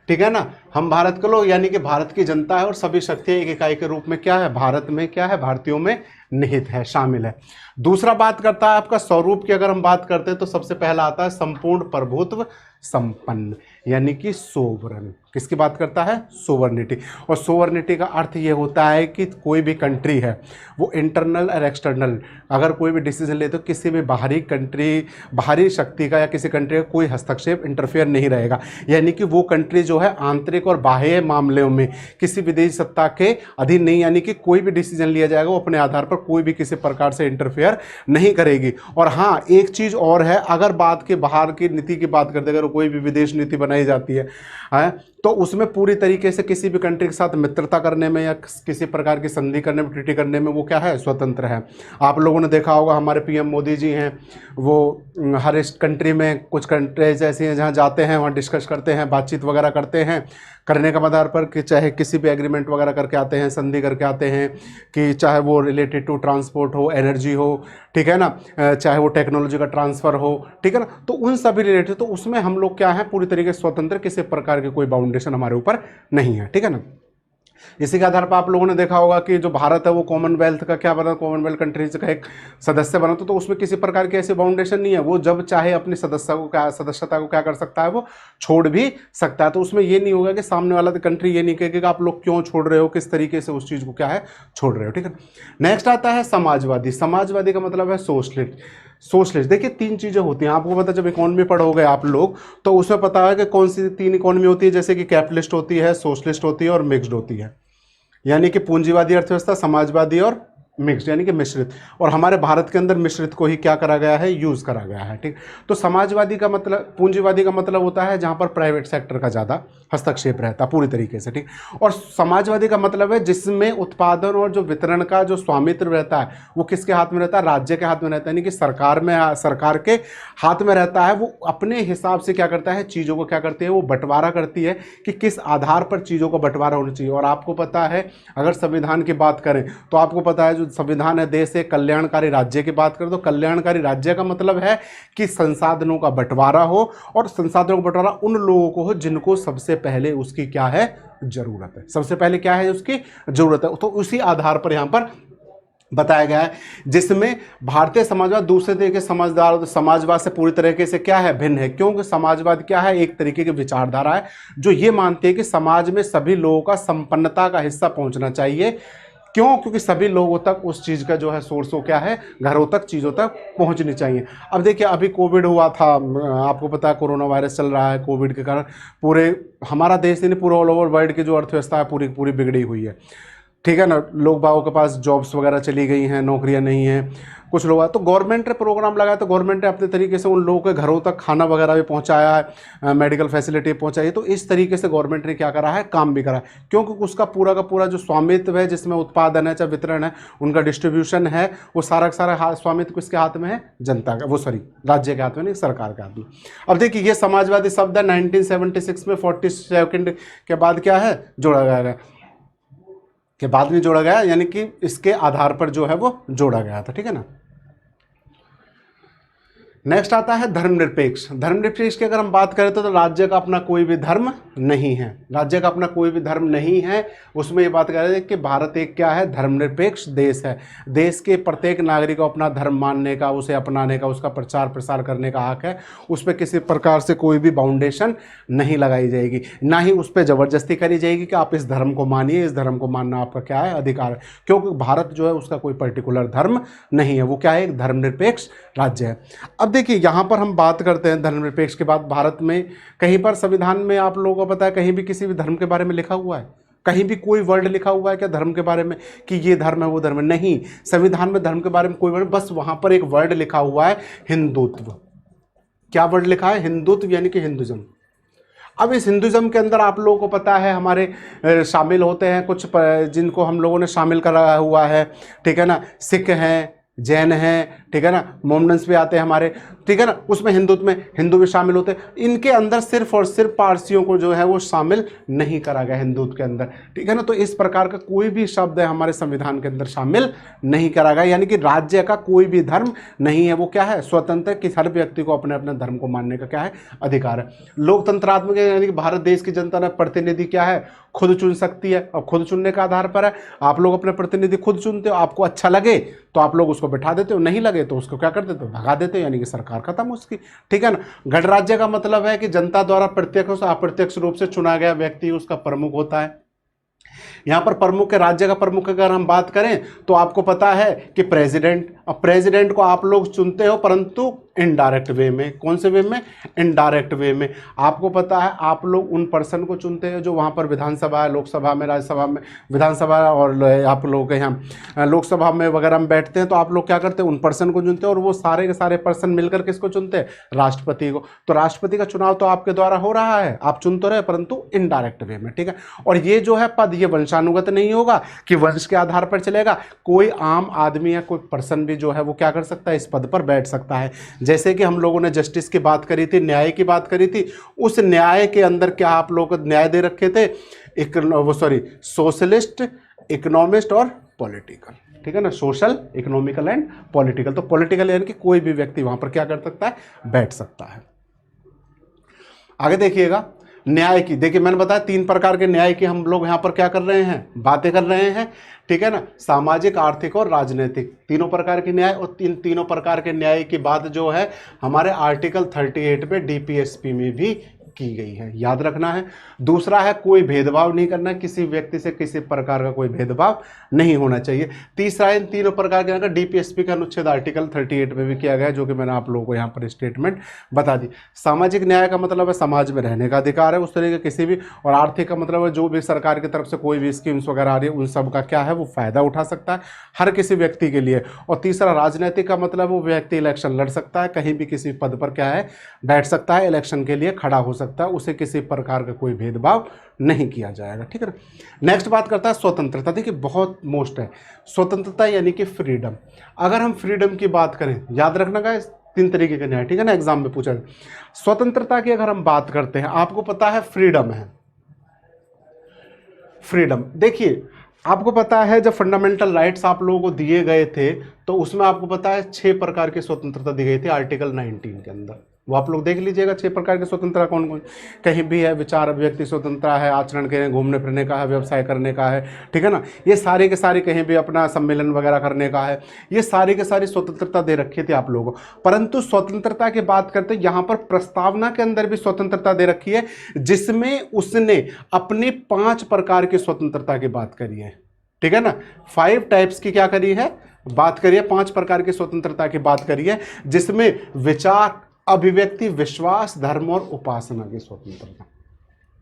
ठीक है ना। हम भारत के लोग यानी कि भारत की जनता है, और सभी शक्तियां एक इकाई के रूप में क्या है? भारत में क्या है? भारतीयों में निहित है, शामिल है। दूसरा बात करता है आपका स्वरूप की। अगर हम बात करते हैं तो सबसे पहला आता है संपूर्ण प्रभुत्व संपन्न, यानी कि सोवरन। किसकी बात करता है? सोवर्निटी। और सोवर्निटी का अर्थ ये होता है कि कोई भी कंट्री है वो इंटरनल और एक्सटर्नल, अगर कोई भी डिसीजन ले तो किसी भी बाहरी कंट्री, बाहरी शक्ति का या किसी कंट्री का कोई हस्तक्षेप, इंटरफेयर नहीं रहेगा। यानी कि वो कंट्री जो है आंतरिक और बाह्य मामलों में किसी विदेशी सत्ता के अधीन नहीं, यानी कि कोई भी डिसीजन लिया जाएगा वो अपने आधार पर कोई भी किसी प्रकार से इंटरफेयर नहीं करेगी। और हाँ एक चीज़ और है, अगर बात के बाहर की नीति की बात करते, अगर कोई भी विदेश नीति बनाई जाती है तो उसमें पूरी तरीके से किसी भी कंट्री के साथ मित्रता करने में या किसी प्रकार की संधि करने में, ट्रीटी करने में वो क्या है? स्वतंत्र है। आप लोगों ने देखा होगा हमारे पीएम मोदी जी हैं, वो हर इस कंट्री में, कुछ कंट्रीज ऐसी हैं जहाँ जाते हैं, वहाँ डिस्कस करते हैं, बातचीत वगैरह करते हैं, करने का आधार पर कि चाहे किसी भी एग्रीमेंट वगैरह करके आते हैं, संधि करके आते हैं, कि चाहे वो रिलेटेड टू ट्रांसपोर्ट हो, एनर्जी हो, ठीक है ना, चाहे वो टेक्नोलॉजी का ट्रांसफ़र हो, ठीक है ना। तो उन सभी रिलेटेड, तो उसमें हम लोग क्या है? पूरी तरीके से स्वतंत्र, किसी प्रकार के कोई बाउंडेशन हमारे ऊपर नहीं है, ठीक है ना। इसी के आधार पर आप लोगों ने देखा होगा कि जो भारत है वो कॉमनवेल्थ का क्या बना? कॉमनवेल्थ कंट्रीज का एक सदस्य बना, तो उसमें किसी प्रकार की ऐसी बाउंडेशन नहीं है। वो जब चाहे अपनी सदस्यता को क्या कर सकता है? वो छोड़ भी सकता है। तो उसमें ये नहीं होगा कि सामने वाला कंट्री ये नहीं कहेगा कि आप लोग क्यों छोड़ रहे हो, किस तरीके से उस चीज़ को क्या है? छोड़ रहे हो, ठीक है। नेक्स्ट आता है समाजवादी। समाजवादी का मतलब है सोशलिस्ट। सोशलिस्ट, देखिए तीन चीज़ें होती हैं, आपको पता, जब इकोनॉमी पढ़ोगे आप लोग तो उसमें पता है कि कौन सी तीन इकोनॉमी होती है, जैसे कि कैपिटलिस्ट होती है, सोशलिस्ट होती है और मिक्स्ड होती है। यानी कि पूंजीवादी अर्थव्यवस्था, समाजवादी और मिक्स्ड, यानी कि मिश्रित। और हमारे भारत के अंदर मिश्रित को ही क्या करा गया है? यूज़ करा गया है, ठीक। तो समाजवादी का मतलब, पूंजीवादी का मतलब होता है जहाँ पर प्राइवेट सेक्टर का ज़्यादा हस्तक्षेप रहता है पूरी तरीके से, ठीक। और समाजवादी का मतलब है जिसमें उत्पादन और जो वितरण का जो स्वामित्व रहता है वो किसके हाथ में रहता है? राज्य के हाथ में रहता है, यानी कि सरकार में, सरकार के हाथ में रहता है। वो अपने हिसाब से क्या करता है? चीज़ों को क्या करती है? वो बंटवारा करती है कि किस आधार पर चीज़ों का बंटवारा होना चाहिए। और आपको पता है अगर संविधान की बात करें तो आपको पता है संविधान है देश एक कल्याणकारी राज्य की बात करें तो कल्याणकारी राज्य का मतलब है कि संसाधनों का बंटवारा हो, और संसाधनों का बंटवारा उन लोगों को हो जिनको सबसे पहले उसकी क्या है? जरूरत है। सबसे पहले क्या है? उसकी जरूरत है। तो उसी आधार पर यहां पर बताया गया है, जिसमें भारतीय समाजवाद दूसरे तरीके समाजवाद से पूरी तरीके से क्या है, भिन्न है। क्योंकि समाजवाद क्या है, एक तरीके की विचारधारा है जो ये मानती है कि समाज में सभी लोगों का संपन्नता का हिस्सा पहुंचना चाहिए। क्यों? क्योंकि सभी लोगों तक उस चीज़ का जो है सोर्स हो क्या है, घरों तक, चीज़ों तक पहुंचनी चाहिए। अब देखिए, अभी कोविड हुआ था, आपको पता है कोरोना वायरस चल रहा है। कोविड के कारण पूरे हमारा देश नहीं, पूरे ऑल ओवर वर्ल्ड की जो अर्थव्यवस्था है पूरी पूरी बिगड़ी हुई है, ठीक है ना। लोग बागों के पास जॉब्स वगैरह चली गई हैं, नौकरियां नहीं हैं, कुछ लोग तो गवर्नमेंट ने प्रोग्राम लगाया, तो गवर्नमेंट ने अपने तरीके से उन लोगों के घरों तक खाना वगैरह भी पहुंचाया है, मेडिकल फैसिलिटी पहुंचाई है। तो इस तरीके से गवर्नमेंट ने क्या करा है, काम भी करा है। क्योंकि उसका पूरा का पूरा जो स्वामित्व है, जिसमें उत्पादन है, चाहे वितरण है, उनका डिस्ट्रीब्यूशन है, वो सारा का सारा स्वामित्व किसके हाथ में है, जनता का, वो सॉरी राज्य के हाथ में नहीं, सरकार के हाथ में। अब देखिए, ये समाजवादी शब्द है 1976 में 42 के बाद क्या है, जोड़ा गया है, के बाद में जोड़ा गया, यानी कि इसके आधार पर जो है वो जोड़ा गया था, ठीक है ना। नेक्स्ट आता है धर्मनिरपेक्ष। धर्मनिरपेक्ष की अगर हम बात करें तो राज्य का अपना कोई भी धर्म नहीं है, राज्य का अपना कोई भी धर्म नहीं है। उसमें ये बात कर रहे हैं कि भारत एक क्या है, धर्मनिरपेक्ष देश है। देश के प्रत्येक नागरिक को अपना धर्म मानने का, उसे अपनाने का, उसका प्रचार प्रसार करने का हक है। उस पर किसी प्रकार से कोई भी बाउंडेशन नहीं लगाई जाएगी, ना ही उस पर ज़बरदस्ती करी जाएगी कि आप इस धर्म को मानिए, इस धर्म को मानना आपका क्या है, अधिकार है। क्योंकि भारत जो है उसका कोई पर्टिकुलर धर्म नहीं है, वो क्या है, एक धर्मनिरपेक्ष राज्य है। अब देखिए, यहाँ पर हम बात करते हैं धर्मनिरपेक्ष के बाद, भारत में कहीं पर संविधान में आप लोगों को पता है कहीं भी किसी भी धर्म के बारे में लिखा हुआ है, कहीं भी कोई वर्ड लिखा हुआ है क्या धर्म के बारे में कि ये धर्म है वो धर्म है? नहीं, संविधान में धर्म के बारे में कोई वर्ड, बस वहां पर एक वर्ड लिखा हुआ है, हिंदुत्व। क्या वर्ड लिखा है? हिंदुत्व, यानी कि हिंदुज्म। अब इस हिंदुज्म के अंदर आप लोगों को पता है हमारे शामिल होते हैं कुछ जिनको हम लोगों ने शामिल करा हुआ है, ठीक है ना। सिख हैं, जैन हैं, ठीक है ना, मोमडन्स भी आते हैं हमारे, ठीक है ना। उसमें हिंदुत्व में हिंदू भी शामिल होते हैं। इनके अंदर सिर्फ और सिर्फ पारसियों को जो है वो शामिल नहीं करा गया हिंदुत्व के अंदर, ठीक है ना। तो इस प्रकार का कोई भी शब्द है हमारे संविधान के अंदर शामिल नहीं करा गया, यानी कि राज्य का कोई भी धर्म नहीं है, वो क्या है, स्वतंत्र है कि हर व्यक्ति को अपने अपने धर्म को मानने का क्या है, अधिकार है। लोकतंत्रात्मक यानी कि भारत देश की जनता ने प्रतिनिधि क्या है, खुद चुन सकती है। और खुद चुनने का आधार पर है, आप लोग अपने प्रतिनिधि खुद चुनते हो। आपको अच्छा लगे तो आप लोग उसको बिठा देते हो, नहीं लगे तो उसको क्या कर देते हो, भगा देते हो, यानी कि सरकार खत्म उसकी, ठीक है ना। गणराज्य का मतलब है कि जनता द्वारा प्रत्यक्ष और अप्रत्यक्ष रूप से चुना गया व्यक्ति उसका प्रमुख होता है। यहां पर प्रमुख के राज्य का प्रमुख अगर हम बात करें तो आपको पता है कि प्रेसिडेंट। अब प्रेसिडेंट को आप लोग चुनते हो परंतु इनडायरेक्ट वे में। कौन से वे में? इनडायरेक्ट वे में। आपको पता है आप लोग उन पर्सन को चुनते हो जो वहां पर विधानसभा है, लोकसभा में, राज्यसभा में, विधानसभा और आप लोगों के यहाँ लोकसभा में वगैरह में बैठते हैं, तो आप लोग क्या करते हैं, उन पर्सन को चुनते हो। और वो सारे के सारे पर्सन मिलकर किसको चुनते हैं? राष्ट्रपति को। तो राष्ट्रपति का चुनाव तो आपके द्वारा हो रहा है, आप चुन तो रहे परंतु इनडायरेक्ट वे में, ठीक है। और ये जो है पद, ये वंशानुगत नहीं होगा कि वंश के आधार पर चलेगा। कोई आम आदमी या कोई पर्सन भी जो है वो क्या कर सकता है, इस पद पर बैठ सकता है। जैसे कि हम लोगों ने जस्टिस की बात करी थी, न्याय की बात करी थी, उस न्याय के अंदर क्या आप लोग न्याय दे रखे थे, सोशलिस्ट, इकोनॉमिस्ट और पॉलिटिकल, ठीक है ना, सोशल, इकोनॉमिकल एंड पॉलिटिकल। तो पॉलिटिकल यानी कि कोई भी व्यक्ति वहां पर क्या कर सकता है, बैठ सकता है। आगे देखिएगा न्याय की। देखिए मैंने बताया 3 प्रकार के न्याय की हम लोग यहाँ पर क्या कर रहे हैं, बातें कर रहे हैं, ठीक है ना। सामाजिक, आर्थिक और राजनीतिक, तीनों प्रकार के न्याय। और तीनों प्रकार के न्याय की बात जो है हमारे आर्टिकल 38 पे डीपीएसपी में भी की गई है, याद रखना है। दूसरा है कोई भेदभाव नहीं करना, किसी व्यक्ति से किसी प्रकार का कोई भेदभाव नहीं होना चाहिए। तीसरा है इन तीनों प्रकार के डीपीएसपी का अनुच्छेद आर्टिकल 38 में भी किया गया है, जो कि मैंने आप लोगों को यहाँ पर स्टेटमेंट बता दी। सामाजिक न्याय का मतलब है समाज में रहने का अधिकार है उस तरीके किसी भी। और आर्थिक का मतलब है जो भी सरकार की तरफ से कोई भी स्कीम्स वगैरह आ रही है उन सब का क्या है, वो फायदा उठा सकता है हर किसी व्यक्ति के लिए। और तीसरा राजनीतिक का मतलब वो व्यक्ति इलेक्शन लड़ सकता है, कहीं भी किसी पद पर क्या है, बैठ सकता है, इलेक्शन के लिए खड़ा हो सकता है, उसे किसी प्रकार का कोई भेदभाव नहीं किया जाएगा, ठीक है ना। नेक्स्ट बात करता है स्वतंत्रता। देखिए बहुत मोस्ट है स्वतंत्रता यानी कि फ्रीडम। अगर हम फ्रीडम की बात करें, याद रखना गाइस 3 तरीके के न्याय, ठीक है ना, एग्जाम में पूछा। स्वतंत्रता की अगर हम बात करते हैं, आपको पता है फ्रीडम है, फ्रीडम। देखिए आपको पता है जब फंडामेंटल राइट्स आप लोगों को दिए गए थे तो उसमें आपको पता है 6 प्रकार की स्वतंत्रता दी गई थी आर्टिकल 19 के अंदर, वो आप लोग देख लीजिएगा 6 प्रकार की स्वतंत्रता कौन कौन। कहीं भी है विचार अभिव्यक्ति स्वतंत्रता है, आचरण के घूमने फिरने का है, व्यवसाय करने का है, ठीक है ना, ये सारे के सारे कहीं भी अपना सम्मेलन वगैरह करने का है, ये सारी के सारी स्वतंत्रता दे रखी थी आप लोगों को। परंतु स्वतंत्रता की बात करते यहाँ पर प्रस्तावना के अंदर भी स्वतंत्रता दे रखी है, जिसमें उसने अपनी 5 प्रकार की स्वतंत्रता की बात करी है, ठीक है ना, 5 टाइप्स की क्या करी है, बात करिए, 5 प्रकार की स्वतंत्रता की बात करिए, जिसमें विचार अभिव्यक्ति विश्वास धर्म और उपासना की स्वतंत्रता,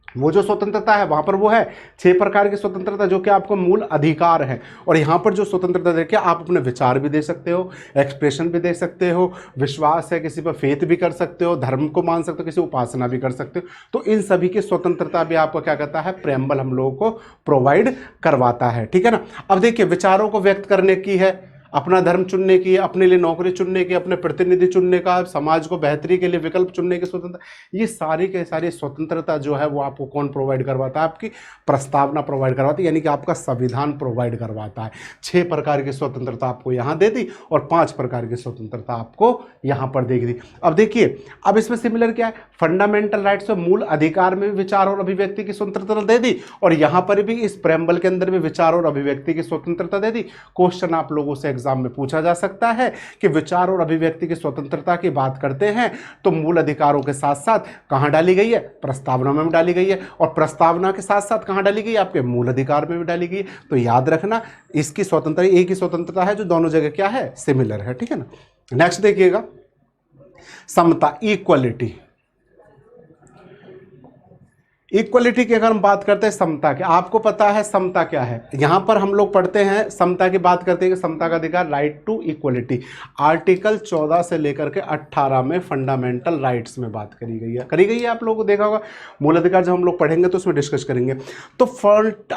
वो जो स्वतंत्रता है वहां पर वो है 6 प्रकार की स्वतंत्रता जो कि आपको मूल अधिकार है। और यहां पर जो स्वतंत्रता देखिए, आप अपने विचार भी दे सकते हो, एक्सप्रेशन भी दे सकते हो, विश्वास है किसी पर फेथ भी कर सकते हो, धर्म को मान सकते हो, किसी उपासना भी कर सकते हो। तो इन सभी की स्वतंत्रता भी आपको क्या कहता है, प्रेम्बल हम लोगों को प्रोवाइड करवाता है, ठीक है ना। अब देखिए विचारों को व्यक्त करने की है, अपना धर्म चुनने की, अपने लिए नौकरी चुनने की, अपने प्रतिनिधि चुनने का, समाज को बेहतरी के लिए विकल्प चुनने की स्वतंत्रता, ये सारी के सारी स्वतंत्रता जो है वो आपको कौन प्रोवाइड करवाता है, आपकी प्रस्तावना प्रोवाइड करवाती है, यानी कि आपका संविधान प्रोवाइड करवाता है। 6 प्रकार की स्वतंत्रता आपको यहाँ दे दी और 5 प्रकार की स्वतंत्रता आपको यहाँ पर दे दी। अब देखिए, अब इसमें सिमिलर क्या है, फंडामेंटल राइट्स और मूल अधिकार में भी विचार और अभिव्यक्ति की स्वतंत्रता दे दी, और यहाँ पर भी इस प्रेम्बल के अंदर भी विचार और अभिव्यक्ति की स्वतंत्रता दे दी। क्वेश्चन आप लोगों से एग्जाम में पूछा जा सकता है कि विचार और अभिव्यक्ति की स्वतंत्रता की बात करते हैं तो मूल अधिकारों के साथ साथ कहां डाली गई है, प्रस्तावना में भी डाली गई है, और प्रस्तावना के साथ साथ कहां डाली गई है, आपके मूल अधिकार में भी डाली गई है। तो याद रखना, इसकी स्वतंत्रता एक ही स्वतंत्रता है जो दोनों जगह क्या है, सिमिलर है, ठीक है ना। नेक्स्ट देखिएगा, समता, इक्वलिटी। इक्वलिटी की अगर हम बात करते हैं समता की, आपको पता है समता क्या है, यहां पर हम लोग पढ़ते हैं समता की बात करते हैं कि समता का अधिकार, राइट टू इक्वलिटी, आर्टिकल 14 से लेकर के 18 में फंडामेंटल राइट्स में बात करी गई है। आप लोगों को देखा होगा, मूल अधिकार जब हम लोग पढ़ेंगे तो उसमें डिस्कस करेंगे। तो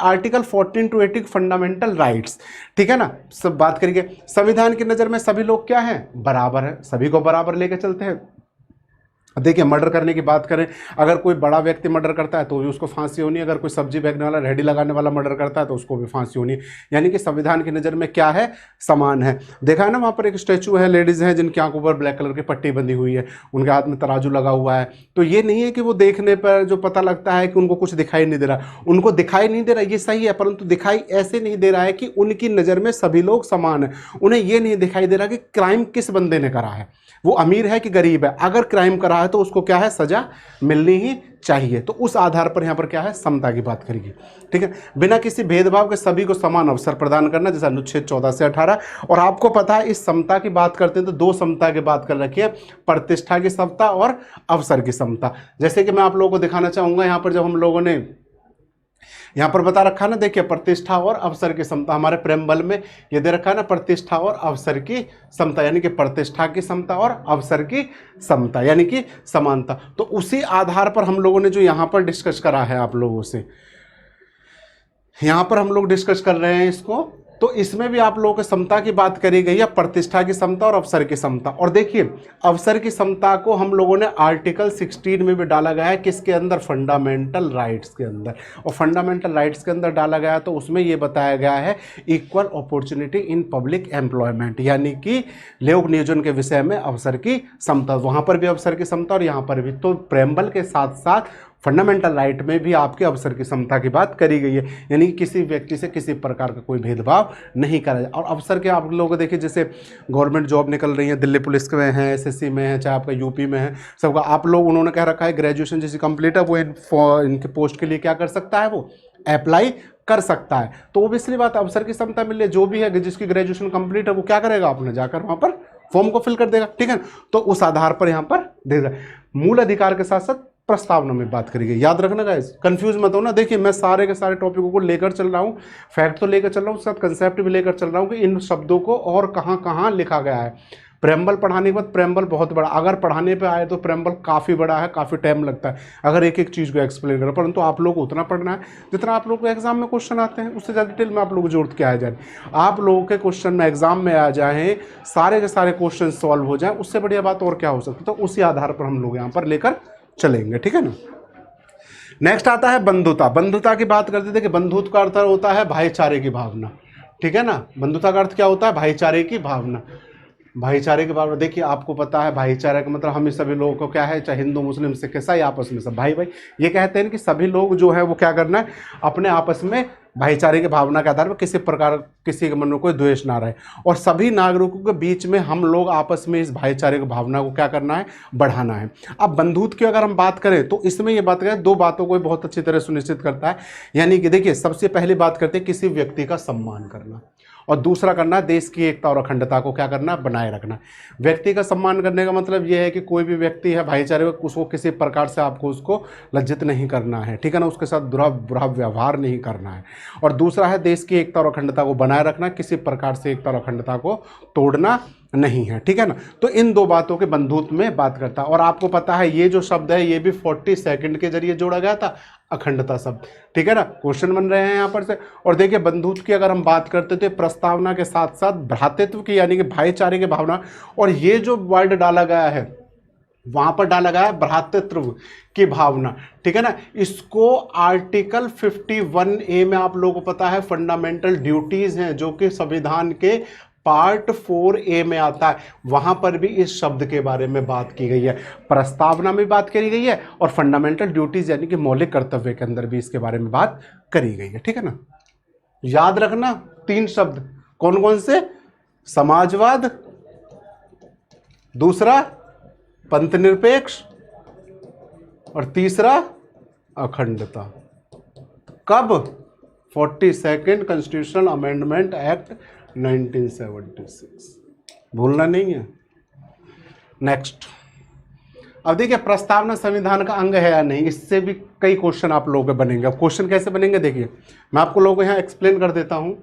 आर्टिकल 14 to 18 फंडामेंटल राइट्स, ठीक है ना, सब बात करेंगे। संविधान की नज़र में सभी लोग क्या है, बराबर है, सभी को बराबर लेके चलते हैं। देखिए मर्डर करने की बात करें, अगर कोई बड़ा व्यक्ति मर्डर करता है तो भी उसको फांसी होनी है, अगर कोई सब्जी बेचने वाला, रेहड़ी लगाने वाला मर्डर करता है तो उसको भी फांसी होनी है। यानी कि संविधान की नज़र में क्या है, समान है। देखा है ना, वहाँ पर एक स्टैचू है, लेडीज़ हैं जिनकी आंखों पर ब्लैक कलर की पट्टी बंधी हुई है, उनके हाथ में तराजू लगा हुआ है। तो ये नहीं है कि वो देखने पर जो पता लगता है कि उनको कुछ दिखाई नहीं दे रहा, उनको दिखाई नहीं दे रहा, ये सही है, परंतु दिखाई ऐसे नहीं दे रहा है कि उनकी नज़र में सभी लोग समान है। उन्हें ये नहीं दिखाई दे रहा कि क्राइम किस बंदे ने करा है, वो अमीर है कि गरीब है। अगर क्राइम करा है तो उसको क्या है, सजा मिलनी ही चाहिए। तो उस आधार पर यहां पर क्या है, समता की बात करेगी, ठीक है। बिना किसी भेदभाव के सभी को समान अवसर प्रदान करना, जैसा अनुच्छेद 14 से 18। और आपको पता है इस समता की बात करते हैं तो 2 समता की बात कर रखी है, प्रतिष्ठा की समता और अवसर की समता। जैसे कि मैं आप लोगों को दिखाना चाहूंगा, यहां पर जब हम लोगों ने यहाँ पर बता रखा ना, देखिए प्रतिष्ठा और अवसर की समता, हमारे प्रेम्बल में ये दे रखा है ना, प्रतिष्ठा और अवसर की समता, यानी कि प्रतिष्ठा की समता और अवसर की समता, यानी कि समानता। तो उसी आधार पर हम लोगों ने जो यहाँ पर डिस्कस करा है आप लोगों से, यहाँ पर हम लोग डिस्कस कर रहे हैं इसको, तो इसमें भी आप लोगों को समता की बात करी गई है, प्रतिष्ठा की समता और अवसर की समता। और देखिए अवसर की समता को हम लोगों ने आर्टिकल 16 में भी डाला गया है, किसके अंदर, फंडामेंटल राइट्स के अंदर। और फंडामेंटल राइट्स के अंदर डाला गया तो उसमें ये बताया गया है equal opportunity in public employment, यानी कि लोक नियोजन के विषय में अवसर की समता, वहाँ पर भी अवसर की समता और यहाँ पर भी। तो प्रेम्बल के साथ साथ फंडामेंटल राइट में भी आपके अवसर की समता की बात करी गई है, यानी कि किसी व्यक्ति से किसी प्रकार का कोई भेदभाव नहीं करा जाए। और अवसर के आप लोग देखिए, जैसे गवर्नमेंट जॉब निकल रही है, दिल्ली पुलिस में है, एसएससी में है, चाहे आपका यूपी में है, सबका आप लोग, उन्होंने कह रखा है ग्रेजुएशन जैसी कंप्लीट है वो इनके पोस्ट के लिए क्या कर सकता है, वो अप्लाई कर सकता है। तो ओबियसली बात, अवसर की समता मिल रही, जो भी है जिसकी ग्रेजुएशन कंप्लीट है वो क्या करेगा, आपने जाकर वहाँ पर फॉर्म को फिल कर देगा, ठीक है। तो उस आधार पर यहाँ पर देगा। मूल अधिकार के साथ साथ प्रस्तावना में बात करेंगे, याद रखना गाइस, कंफ्यूज मत हो ना। देखिए मैं सारे के सारे टॉपिकों को लेकर चल रहा हूँ, फैक्ट तो लेकर चल रहा हूँ, साथ कंसेप्ट भी लेकर चल रहा हूँ कि इन शब्दों को और कहाँ कहाँ लिखा गया है। प्रेम्बल पढ़ाने के बाद, प्रेम्बल बहुत बड़ा, अगर पढ़ाने पे आए तो प्रेम्बल काफ़ी बड़ा है, काफ़ी टाइम लगता है अगर एक एक चीज़ को एक्सप्लेन करें, परंतु आप लोग को उतना पढ़ना है जितना आप लोग को एग्जाम में क्वेश्चन आते हैं, उससे ज़्यादा डिटेल में आप लोगों को जरूरत क्या आ जाए, आप लोगों के क्वेश्चन में एग्जाम में आ जाएँ, सारे के सारे क्वेश्चन सॉल्व हो जाए, उससे बढ़िया बात और क्या हो सकती है। तो उसी आधार पर हम लोग यहाँ पर लेकर चलेंगे, ठीक है ना। नेक्स्ट आता है बंधुता। बंधुता की बात करते थे कि बंधुत्व का अर्थ होता है भाईचारे की भावना, ठीक है ना। बंधुता का अर्थ क्या होता है, भाईचारे की भावना। भाईचारे के बारे में देखिए, आपको पता है भाईचारे का मतलब हम सभी लोगों को क्या है, चाहे हिंदू मुस्लिम सिख ईसाई, आपस में सब भाई भाई। ये कहते हैं कि सभी लोग जो है वो क्या करना है, अपने आपस में भाईचारे की भावना के आधार पर किसी प्रकार किसी के मन में कोई द्वेष ना रहे, और सभी नागरिकों के बीच में हम लोग आपस में इस भाईचारे की भावना को क्या करना है, बढ़ाना है। अब बंधुत्व की अगर हम बात करें तो इसमें ये बात करें, दो बातों को बहुत अच्छी तरह सुनिश्चित करता है। यानी कि देखिए, सबसे पहली बात करते हैं किसी व्यक्ति का सम्मान करना, और दूसरा करना देश की एकता और अखंडता को क्या करना, बनाए रखना। व्यक्ति का सम्मान करने का मतलब यह है कि कोई भी व्यक्ति है भाईचारे में, उसको किसी प्रकार से आपको उसको लज्जित नहीं करना है, ठीक है ना, उसके साथ बुरा व्यवहार नहीं करना है। और दूसरा है देश की एकता और अखंडता को बनाए रखना, किसी प्रकार से एकता और अखंडता को तोड़ना नहीं है, ठीक है ना। तो इन दो बातों के बंधुत्व में बात करता है। और आपको पता है ये जो शब्द है ये भी 40 सेकंड के जरिए जोड़ा गया था, अखंडता शब्द, ठीक है ना। क्वेश्चन बन रहे हैं यहाँ पर से। और देखिए बंधुत्व की अगर हम बात करते थे, प्रस्तावना के साथ साथ भ्रातृत्व की यानी कि भाईचारे की भावना, और ये जो वर्ड डाला गया है वहां पर डाला गया है भ्रातृत्व की भावना, ठीक है ना। इसको आर्टिकल 51A में आप लोगों को पता है फंडामेंटल ड्यूटीज हैं, जो कि संविधान के पार्ट 4A में आता है, वहां पर भी इस शब्द के बारे में बात की गई है। प्रस्तावना में बात करी गई है और फंडामेंटल ड्यूटीज यानी कि मौलिक कर्तव्य के अंदर भी इसके बारे में बात करी गई है, ठीक है ना। याद रखना 3 शब्द कौन कौन से, समाजवाद, दूसरा पंथ निरपेक्ष, और तीसरा अखंडता। कब, 42nd कॉन्स्टिट्यूशनल अमेंडमेंट एक्ट 1976, भूलना नहीं है। नेक्स्ट, अब देखिए प्रस्तावना संविधान का अंग है या नहीं, इससे भी कई क्वेश्चन आप लोगों के बनेंगे। अब क्वेश्चन कैसे बनेंगे देखिए, मैं आपको लोगों को यहाँ एक्सप्लेन कर देता हूँ,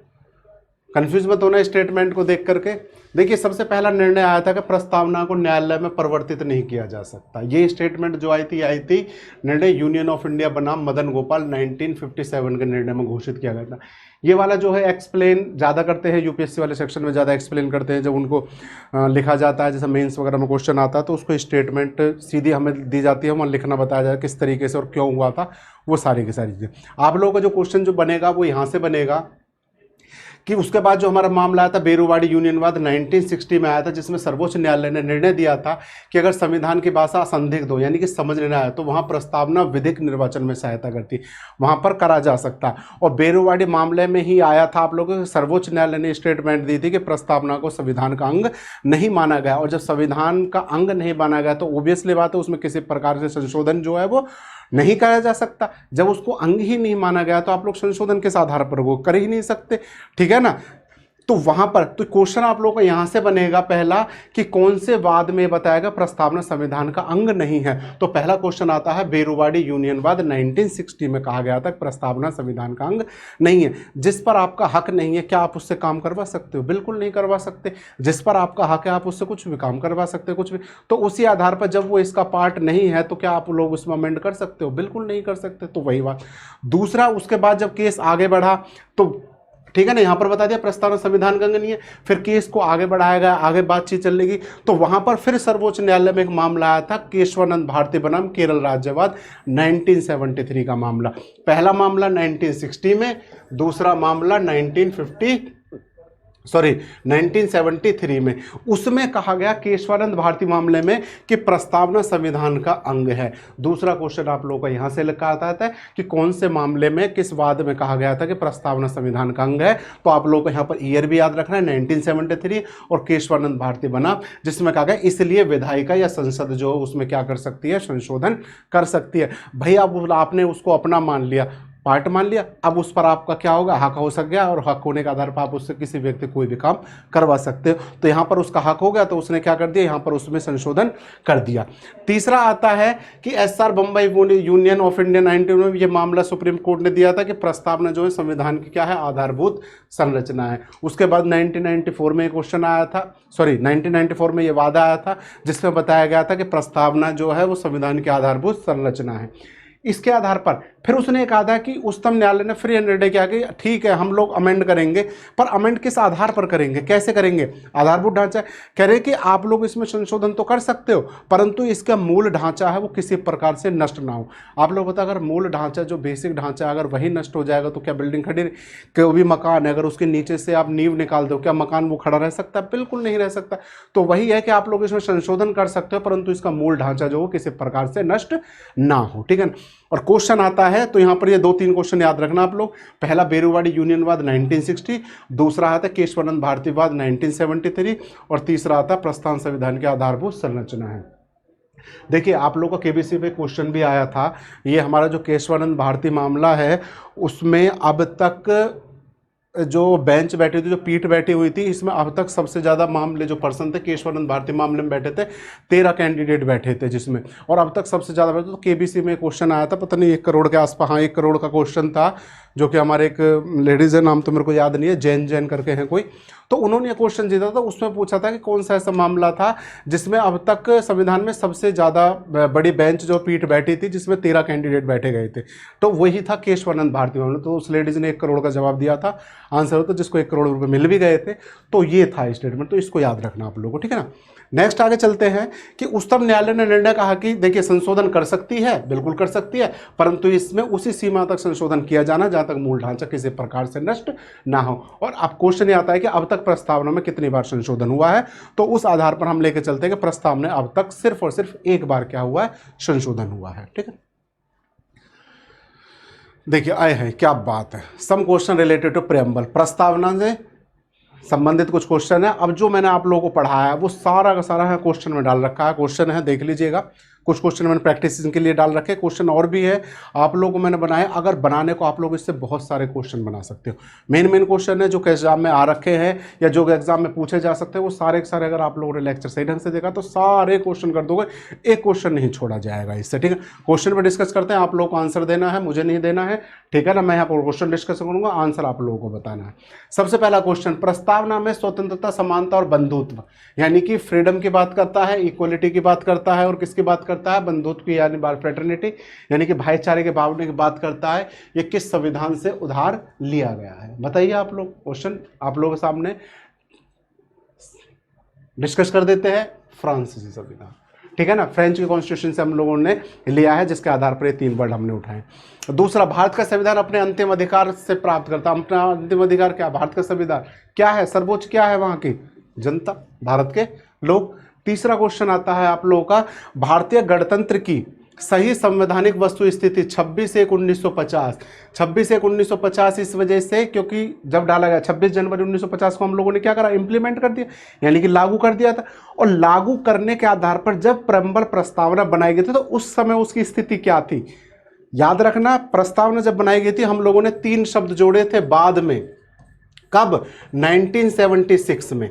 कंफ्यूज मत होना स्टेटमेंट को देख करके। देखिए सबसे पहला निर्णय आया था कि प्रस्तावना को न्यायालय में परिवर्तित नहीं किया जा सकता। ये स्टेटमेंट जो आई थी निर्णय यूनियन ऑफ इंडिया बनाम मदन गोपाल 1957 के निर्णय में घोषित किया गया था। ये वाला जो है एक्सप्लेन ज़्यादा करते हैं, यूपीएससी वाले सेक्शन में ज़्यादा एक्सप्लेन करते हैं। जब उनको लिखा जाता है, जैसे मेंस वगैरह में क्वेश्चन आता है तो उसको स्टेटमेंट सीधी हमें दी जाती है, वहाँ लिखना बताया जाए किस तरीके से और क्यों हुआ था, वो सारी की सारी चीज़ें। आप लोगों का जो क्वेश्चन जो बनेगा वो यहाँ से बनेगा कि उसके बाद जो हमारा मामला आया था बेरूवाड़ी यूनियनवाद 1960 में आया था, जिसमें सर्वोच्च न्यायालय ने निर्णय दिया था कि अगर संविधान की भाषा असंदिग्ध हो यानी कि समझ लेना है तो वहाँ प्रस्तावना विधिक निर्वाचन में सहायता करती, वहाँ पर करा जा सकता। और बेरूवाड़ी मामले में ही आया था आप लोगों को, सर्वोच्च न्यायालय ने स्टेटमेंट दी थी कि प्रस्तावना को संविधान का अंग नहीं माना गया। और जब संविधान का अंग नहीं माना गया तो ओबियसली बात है उसमें किसी प्रकार से संशोधन जो है वो नहीं करा जा सकता। जब उसको अंग ही नहीं माना गया तो आप लोग संशोधन किस आधार पर वो कर ही नहीं सकते, ठीक है ना। तो वहां पर तो क्वेश्चन आप लोगों को यहां से बनेगा पहला कि कौन से वाद में बताएगा प्रस्तावना संविधान का अंग नहीं है। तो पहला क्वेश्चन आता है बेरूवाड़ी यूनियनवाद 1960 में कहा गया था प्रस्तावना संविधान का अंग नहीं है। जिस पर आपका हक नहीं है क्या आप उससे काम करवा सकते हो? बिल्कुल नहीं करवा सकते। जिस पर आपका हक है आप उससे कुछ भी काम करवा सकते हो, कुछ भी। तो उसी आधार पर जब वो इसका पार्ट नहीं है तो क्या आप लोग उसमें अमेंड कर सकते हो? बिल्कुल नहीं कर सकते। तो वही बात। दूसरा, उसके बाद जब केस आगे बढ़ा तो ठीक है ना, यहाँ पर बता दिया प्रस्तावना संविधान का अंग नहीं है। फिर केस को आगे बढ़ाया गया, आगे बातचीत चलेगी तो वहां पर फिर सर्वोच्च न्यायालय में एक मामला आया था केशवानंद भारती बनाम केरल राज्यवाद 1973 का मामला। पहला मामला 1960 में, दूसरा मामला 1973 में। उसमें कहा गया केशवानंद भारती मामले में कि प्रस्तावना संविधान का अंग है। दूसरा क्वेश्चन आप लोगों को यहां से लिखा आता है कि कौन से मामले में किस वाद में कहा गया था कि प्रस्तावना संविधान का अंग है। तो आप लोगों को यहां पर ईयर भी याद रखना है 1973 और केशवानंद भारती बना, जिसमें कहा गया इसलिए विधायिका या संसद जो उसमें क्या कर सकती है, संशोधन कर सकती है। भाई अब आपने उसको अपना मान लिया, पार्ट मान लिया, अब उस पर आपका क्या होगा, हक हो सक गया। और हक होने के आधार पर आप उससे किसी व्यक्ति कोई भी काम करवा सकते हो। तो यहाँ पर उसका हक हो गया तो उसने क्या कर दिया, यहाँ पर उसमें संशोधन कर दिया। तीसरा आता है कि SR Bombay union of India 19 में ये मामला सुप्रीम कोर्ट ने दिया था कि प्रस्तावना जो है संविधान की क्या है, आधारभूत संरचना है। उसके बाद 1994 में क्वेश्चन आया था, 1994 में ये वादा आया था जिसमें बताया गया था कि प्रस्तावना जो है वो संविधान की आधारभूत संरचना है। इसके आधार पर फिर उसने कहा था कि उच्चतम न्यायालय ने फिर यह निर्णय किया कि ठीक है हम लोग अमेंड करेंगे, पर अमेंड किस आधार पर करेंगे, कैसे करेंगे, आधारभूत ढांचा कह रहे कि आप लोग इसमें संशोधन तो कर सकते हो परंतु इसका मूल ढांचा है वो किसी प्रकार से नष्ट ना हो। आप लोग बता, अगर मूल ढांचा जो बेसिक ढांचा अगर वही नष्ट हो जाएगा तो क्या बिल्डिंग खड़ी, कोई भी मकान है अगर उसके नीचे से आप नींव निकाल दो क्या मकान वो खड़ा रह सकता है, बिल्कुल नहीं रह सकता। तो वही है कि आप लोग इसमें संशोधन कर सकते हो परंतु इसका मूल ढांचा जो हो किसी प्रकार से नष्ट ना हो, ठीक है ना। और क्वेश्चन आता है तो यहां पर ये 2-3 क्वेश्चन याद रखना आप लोग। पहला बेरुवाड़ी यूनियनवाद 1960, दूसरा आता है केशवानंद भारतीवाद 1973 और तीसरा आता है प्रस्थान संविधान की आधारभूत संरचना है। देखिए आप लोगों का केबीसी पे क्वेश्चन भी आया था, ये हमारा जो केशवानंद भारती मामला है उसमें अब तक जो बेंच बैठी थी, जो पीठ बैठी हुई थी, इसमें अब तक सबसे ज़्यादा मामले जो पर्सन थे केशवानंद भारती मामले में बैठे थे 13 कैंडिडेट बैठे थे जिसमें, और अब तक सबसे ज़्यादा बैठे तो केबीसी में क्वेश्चन आया था, पता नहीं 1 करोड़ के आसपास, हाँ 1 करोड़ का क्वेश्चन था, जो कि हमारे एक लेडीज़ है, नाम तो मेरे को याद नहीं है, जैन करके हैं कोई, तो उन्होंने ये क्वेश्चन जीता था। उसमें पूछा था कि कौन सा ऐसा मामला था जिसमें अब तक संविधान में सबसे ज़्यादा बड़ी बेंच जो पीठ बैठी थी जिसमें 13 कैंडिडेट बैठे गए थे, तो वही था केशवानंद भारती मामला। तो उस लेडीज़ ने 1 करोड़ का जवाब दिया था आंसर हो, तो जिसको 1 करोड़ रुपए मिल भी गए थे। तो ये था स्टेटमेंट, तो इसको याद रखना आप लोगों को, ठीक है ना। नेक्स्ट आगे चलते हैं कि उच्चतम न्यायालय ने निर्णय कहा कि देखिए संशोधन कर सकती है, बिल्कुल कर सकती है, परंतु इसमें उसी सीमा तक संशोधन किया जाना जहां तक मूल ढांचा किसी प्रकार से नष्ट ना हो। और अब क्वेश्चन ये आता है कि अब तक प्रस्तावना में कितनी बार संशोधन हुआ है, तो उस आधार पर हम लेके चलते हैं कि प्रस्ताव में अब तक सिर्फ और सिर्फ 1 बार क्या हुआ है, संशोधन हुआ है, ठीक है। देखिए आए हैं, क्या बात है, some question related to preamble, प्रस्तावना से संबंधित कुछ क्वेश्चन है। अब जो मैंने आप लोगों को पढ़ाया है वो सारा का सारा है क्वेश्चन में डाल रखा है, क्वेश्चन है देख लीजिएगा, कुछ क्वेश्चन मैंने प्रैक्टिस के लिए डाल रखे, क्वेश्चन और भी है आप लोगों को मैंने बनाए, अगर बनाने को आप लोग इससे बहुत सारे क्वेश्चन बना सकते हो। मेन क्वेश्चन है जो एग्जाम में आ रखे हैं या जो एग्जाम में पूछे जा सकते हैं वो सारे के सारे, अगर आप लोगों ने लेक्चर सही ढंग से देखा तो सारे क्वेश्चन कर दोगे, एक क्वेश्चन नहीं छोड़ा जाएगा इससे, ठीक है। क्वेश्चन पर डिस्कस करते हैं, आप लोगों को आंसर देना है, मुझे नहीं देना है, ठीक है ना। मैं यहाँ पर क्वेश्चन डिस्कस करूंगा, आंसर आप लोगों को बताना है। सबसे पहला क्वेश्चन, प्रस्तावना में स्वतंत्रता, समानता और बंधुत्व, यानी कि फ्रीडम की बात करता है, इक्वलिटी की बात करता है और किसकी बात करता है, बंधुत्व की यानी फ्रेटर्निटी यानी कि भाईचारे के भावना की बात करता है। ये किस संविधान से उधार लिया गया है, बताइए आप लोग। क्वेश्चन आप लोगों के सामने डिस्कस कर देते हैं, फ्रांसीसी संविधान, ठीक है ना, फ्रेंच के कॉन्स्टिट्यूशन से हम लोगों ने लिया है, जिसके आधार पर ये 3 वर्ड हमने उठाए। दूसरा, भारत का संविधान अपने अंतिम अधिकार से प्राप्त करता है। अपना अंतिम अधिकार क्या, भारत का संविधान क्या है, सर्वोच्च क्या है, वहां की जनता, भारत के लोग। तीसरा क्वेश्चन आता है आप लोगों का, भारतीय गणतंत्र की सही संवैधानिक वस्तु स्थिति 26/1/1950। 26/1/1950 इस वजह से क्योंकि जब डाला गया 26 जनवरी 1950 को हम लोगों ने क्या करा, इंप्लीमेंट कर दिया, यानी कि लागू कर दिया था। और लागू करने के आधार पर जब प्रेम्बल प्रस्तावना बनाई गई थी तो उस समय उसकी स्थिति क्या थी, याद रखना। प्रस्तावना जब बनाई गई थी हम लोगों ने 3 शब्द जोड़े थे बाद में, कब, 1976 में,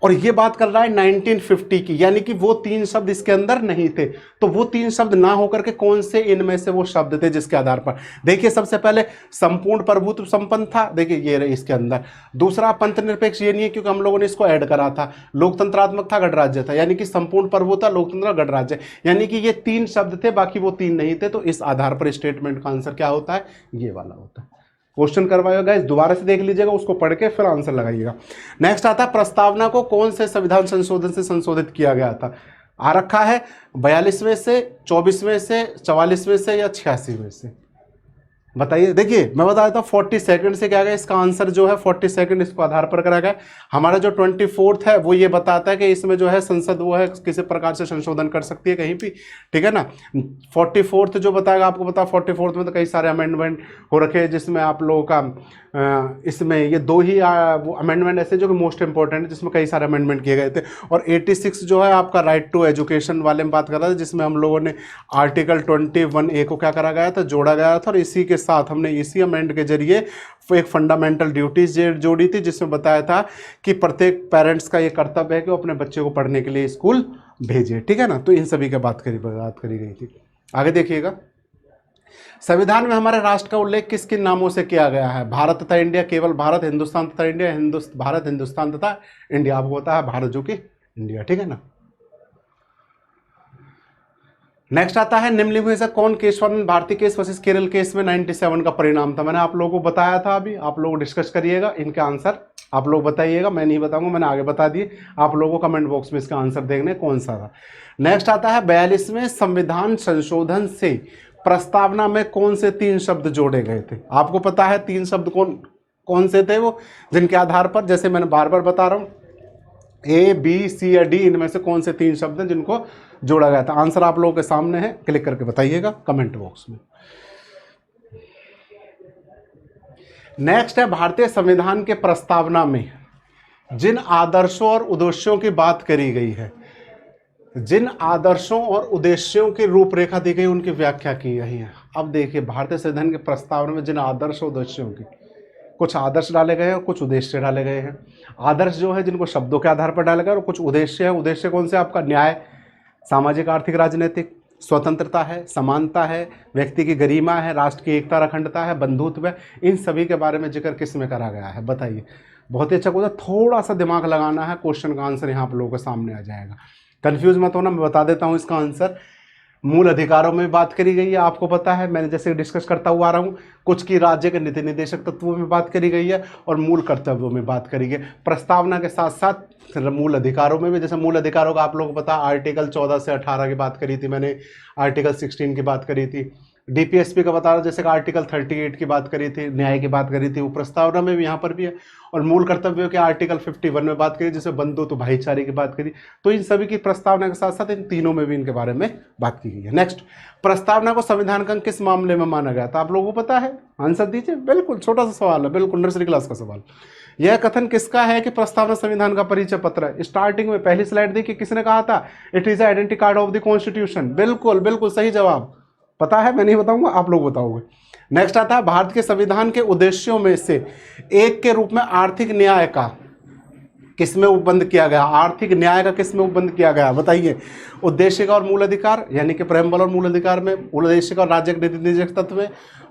और ये बात कर रहा है 1950 की, यानी कि वो 3 शब्द इसके अंदर नहीं थे। तो वो 3 शब्द ना होकर के कौन से इनमें से वो शब्द थे जिसके आधार पर, देखिए सबसे पहले संपूर्ण प्रभुत्व संपन्न था, देखिए ये रहे इसके अंदर। दूसरा, पंथ निरपेक्ष, ये नहीं है क्योंकि हम लोगों ने इसको ऐड करा था। लोकतंत्रात्मक था, गणराज्य था, यानी कि संपूर्ण प्रभुत्व, लोकतंत्र, गणराज्य, यानी कि ये 3 शब्द थे, बाकी वो 3 नहीं थे। तो इस आधार पर स्टेटमेंट का आंसर क्या होता है, ये वाला होता है। क्वेश्चन करवाएगा गाइस, दोबारा से देख लीजिएगा, उसको पढ़ के फिर आंसर लगाइएगा। नेक्स्ट आता है, प्रस्तावना को कौन से संविधान संशोधन से संशोधित किया गया था, आ रखा है 42वें से, 24वें से, 44वें से या 86वें से, बताइए। देखिए मैं बता देता हूँ, 42nd से क्या गया, इसका आंसर जो है 42nd इसको आधार पर करा गया। हमारा जो 24th है वो ये बताता है कि इसमें जो है संसद वो है किसी प्रकार से संशोधन कर सकती है कहीं भी, ठीक है ना। 44th जो बताएगा आपको पता, 44th में तो कई सारे अमेंडमेंट हो रखे हैं, जिसमें आप लोगों का इसमें ये 2 ही वो अमेंडमेंट ऐसे जो कि मोस्ट इंपॉर्टेंट है, जिसमें कई सारे अमेंडमेंट किए गए थे। और 86 जो है आपका राइट टू एजुकेशन वाले में बात कर रहा था, जिसमें हम लोगों ने आर्टिकल 21A को क्या करा गया था, जोड़ा गया था। और इसी के साथ हमने इसी अमेंड के जरिए एक फंडामेंटल ड्यूटीज जोड़ी थी, जिसमें बताया था कि प्रत्येक पेरेंट्स का ये कर्तव्य है कि वो अपने बच्चे को पढ़ने के लिए स्कूल भेजे, ठीक है ना। तो इन सभी की बात करी गई थी। आगे देखिएगा, संविधान में हमारे राष्ट्र का उल्लेख किस किन नामों से किया गया है, भारत तथा इंडिया, केवल भारत, हिंदुस्तान तथा इंडिया, भारत, हिंदुस्तान तथा इंडिया। आपको पता है भारत जो कि इंडिया, ठीक है ना। नेक्स्ट आता है निम्नलिखित में से कौन Kesavananda Bharati case versus Kerala case में 97 का परिणाम था। मैंने आप लोगों को बताया था, अभी आप लोग डिस्कस करिएगा, इनका आंसर आप लोग बताइएगा, मैं नहीं बताऊंगा, मैंने आगे बता दिए, आप लोगों को कमेंट बॉक्स में इसका आंसर देखने कौन सा था। नेक्स्ट आता है 42वें संविधान संशोधन से प्रस्तावना में कौन से 3 शब्द जोड़े गए थे। आपको पता है 3 शब्द कौन से थे वो, जिनके आधार पर, जैसे मैंने बार बार बता रहा हूं, ए बी सी या डी, इनमें से कौन से 3 शब्द हैं जिनको जोड़ा गया था। आंसर आप लोगों के सामने है, क्लिक करके बताइएगा कमेंट बॉक्स में। नेक्स्ट है भारतीय संविधान के प्रस्तावना में जिन आदर्शों और उद्देश्यों की बात करी गई है, जिन आदर्शों और उद्देश्यों की रूपरेखा दी गई, उनकी व्याख्या की गई है। अब देखिए भारतीय संविधान के प्रस्तावना में जिन आदर्श और उद्देश्यों की, कुछ आदर्श डाले गए हैं और कुछ उद्देश्य डाले गए हैं। आदर्श जो है जिनको शब्दों के आधार पर डाला गया, और कुछ उद्देश्य है। उद्देश्य कौन से? आपका न्याय, सामाजिक आर्थिक राजनीतिक, स्वतंत्रता है, समानता है, व्यक्ति की गरिमा है, राष्ट्र की एकता और अखंडता है, बंधुत्व है। इन सभी के बारे में जिक्र किस में करा गया है बताइए। बहुत ही अच्छा क्वेश्चन, थोड़ा सा दिमाग लगाना है, क्वेश्चन का आंसर यहाँ आप लोगों के सामने आ जाएगा। कंफ्यूज मत होना, मैं बता देता हूँ इसका आंसर। मूल अधिकारों में बात करी गई है, आपको पता है, मैंने जैसे डिस्कस करता हुआ आ रहा हूँ। कुछ की राज्य के नीति निर्देशक तत्वों में बात करी गई है और मूल कर्तव्यों में बात करी गई। प्रस्तावना के साथ साथ मूल अधिकारों में भी, जैसे मूल अधिकारों का आप लोगों को पता, आर्टिकल 14 से 18 की बात करी थी मैंने, आर्टिकल 16 की बात करी थी। डीपीएसपी का बता रहा, जैसे कि आर्टिकल 38 की बात करी थी, न्याय की बात करी थी, वो प्रस्तावना में भी यहाँ पर भी है। और मूल कर्तव्यों के आर्टिकल 51 में बात करी, जिसमें बंधुत्व भाईचारे की बात करी। तो इन सभी की प्रस्तावना के साथ साथ इन तीनों में भी इनके बारे में बात की गई है। नेक्स्ट, प्रस्तावना को संविधान का अंग किस मामले में माना गया था? आप लोगों को पता है, आंसर दीजिए। बिल्कुल छोटा सा सवाल है, बिल्कुल नर्सरी क्लास का सवाल। यह कथन किसका है कि प्रस्तावना संविधान का परिचय पत्र है? स्टार्टिंग में पहली स्लाइड देखिए, किसने कहा था? It is identity card of the constitution. बिल्कुल बिल्कुल सही जवाब। पता है, मैं नहीं बताऊंगा, आप लोग बताओगे। नेक्स्ट आता है भारत के संविधान के उद्देश्यों में से एक के रूप में आर्थिक न्याय का किसमें उपबंध किया गया? आर्थिक न्याय का किसमें उपबंध किया गया बताइए। उद्देश्य का और मूल अधिकार, यानी कि प्रेम्बल और मूल अधिकार में, उद्देश्य का और राज्य के नीति निर्देशक तत्व में,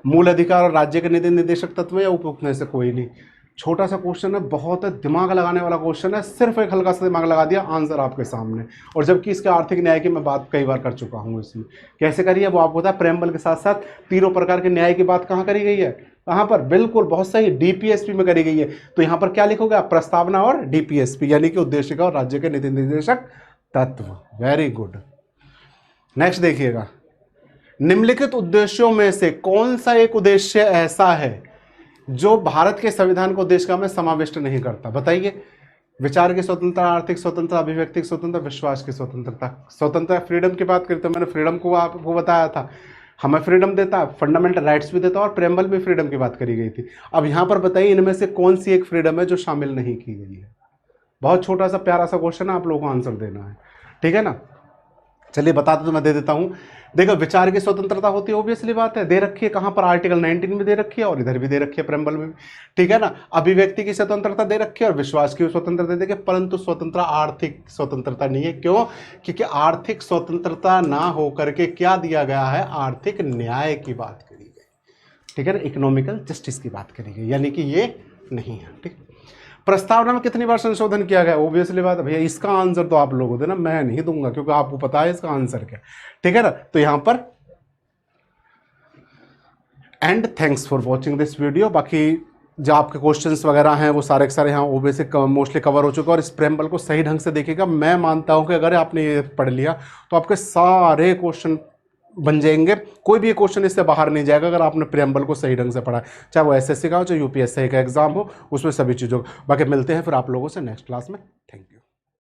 मूल अधिकार और राज्य के नीति निर्देशक तत्व में, या उपयुक्त में से कोई नहीं। छोटा सा क्वेश्चन है, बहुत दिमाग लगाने वाला क्वेश्चन है, सिर्फ एक हल्का सा दिमाग लगा दिया, आंसर आपके सामने। और जबकि इसके आर्थिक न्याय की मैं बात कई बार कर चुका हूँ इसमें। कैसे करी है वो आपको पता है। प्रेम्बल के साथ साथ तीनों प्रकार के न्याय की बात कहाँ करी गई है? कहाँ पर? बिल्कुल बहुत सही, डीपीएसपी में करी गई है। तो यहाँ पर क्या लिखोगे आप? प्रस्तावना और डीपीएसपी, यानी कि उद्देश्य का और राज्य के नीति निर्देशक तत्व। Very good. नेक्स्ट देखिएगा, निम्नलिखित उद्देश्यों में से कौन सा एक उद्देश्य ऐसा है जो भारत के संविधान को उद्देश्य में समाविष्ट नहीं करता? बताइए। विचार की स्वतंत्रता, आर्थिक स्वतंत्रता, अभिव्यक्ति की स्वतंत्रता, विश्वास की स्वतंत्रता। स्वतंत्रता फ्रीडम की बात करते हैं, मैंने फ्रीडम को आपको बताया था, हमें फ्रीडम देता है, फंडामेंटल राइट्स भी देता है, और प्रेम्बल में फ्रीडम की बात करी गई थी। अब यहाँ पर बताइए इनमें से कौन सी एक फ्रीडम है जो शामिल नहीं की गई है? बहुत छोटा सा प्यारा सा क्वेश्चन है, आप लोगों को आंसर देना है, ठीक है ना। चलिए बताते तो मैं दे देता हूं। देखो, विचार की स्वतंत्रता होती है, ऑब्वियसली बात है, दे रखी है कहां पर? आर्टिकल 19 में दे रखी है और इधर भी दे रखी है प्रेम्बल में भी, ठीक है ना। अभिव्यक्ति की स्वतंत्रता दे रखी है और विश्वास की स्वतंत्रता दे रखी है, परंतु स्वतंत्रता आर्थिक स्वतंत्रता नहीं है। क्यों? क्योंकि आर्थिक स्वतंत्रता ना होकर के क्या दिया गया है? आर्थिक न्याय की बात करी गई, ठीक है ना, इकोनॉमिकल जस्टिस की बात करी गई, यानी कि ये नहीं है, ठीक। प्रस्तावना में कितनी बार संशोधन किया गया? ऑब्वियसली बात है भैया, इसका आंसर तो आप लोगों देना, मैं नहीं दूंगा, क्योंकि आपको पता है इसका आंसर क्या, ठीक है ना। तो यहां पर and thanks for watching this video. बाकी जो आपके क्वेश्चंस वगैरह हैं वो सारे के सारे यहाँ ओबीसी मोस्टली कवर हो चुके हैं। और इस प्रेम्बल को सही ढंग से देखिएगा, मैं मानता हूँ कि अगर आपने ये पढ़ लिया तो आपके सारे क्वेश्चन बन जाएंगे, कोई भी क्वेश्चन इससे बाहर नहीं जाएगा अगर आपने प्रेम्बल को सही ढंग से पढ़ा, चाहे वो एसएससी का हो, चाहे यूपीएससी का एग्जाम हो, उसमें सभी चीज़ों। बाकी मिलते हैं फिर आप लोगों से नेक्स्ट क्लास में। Thank you.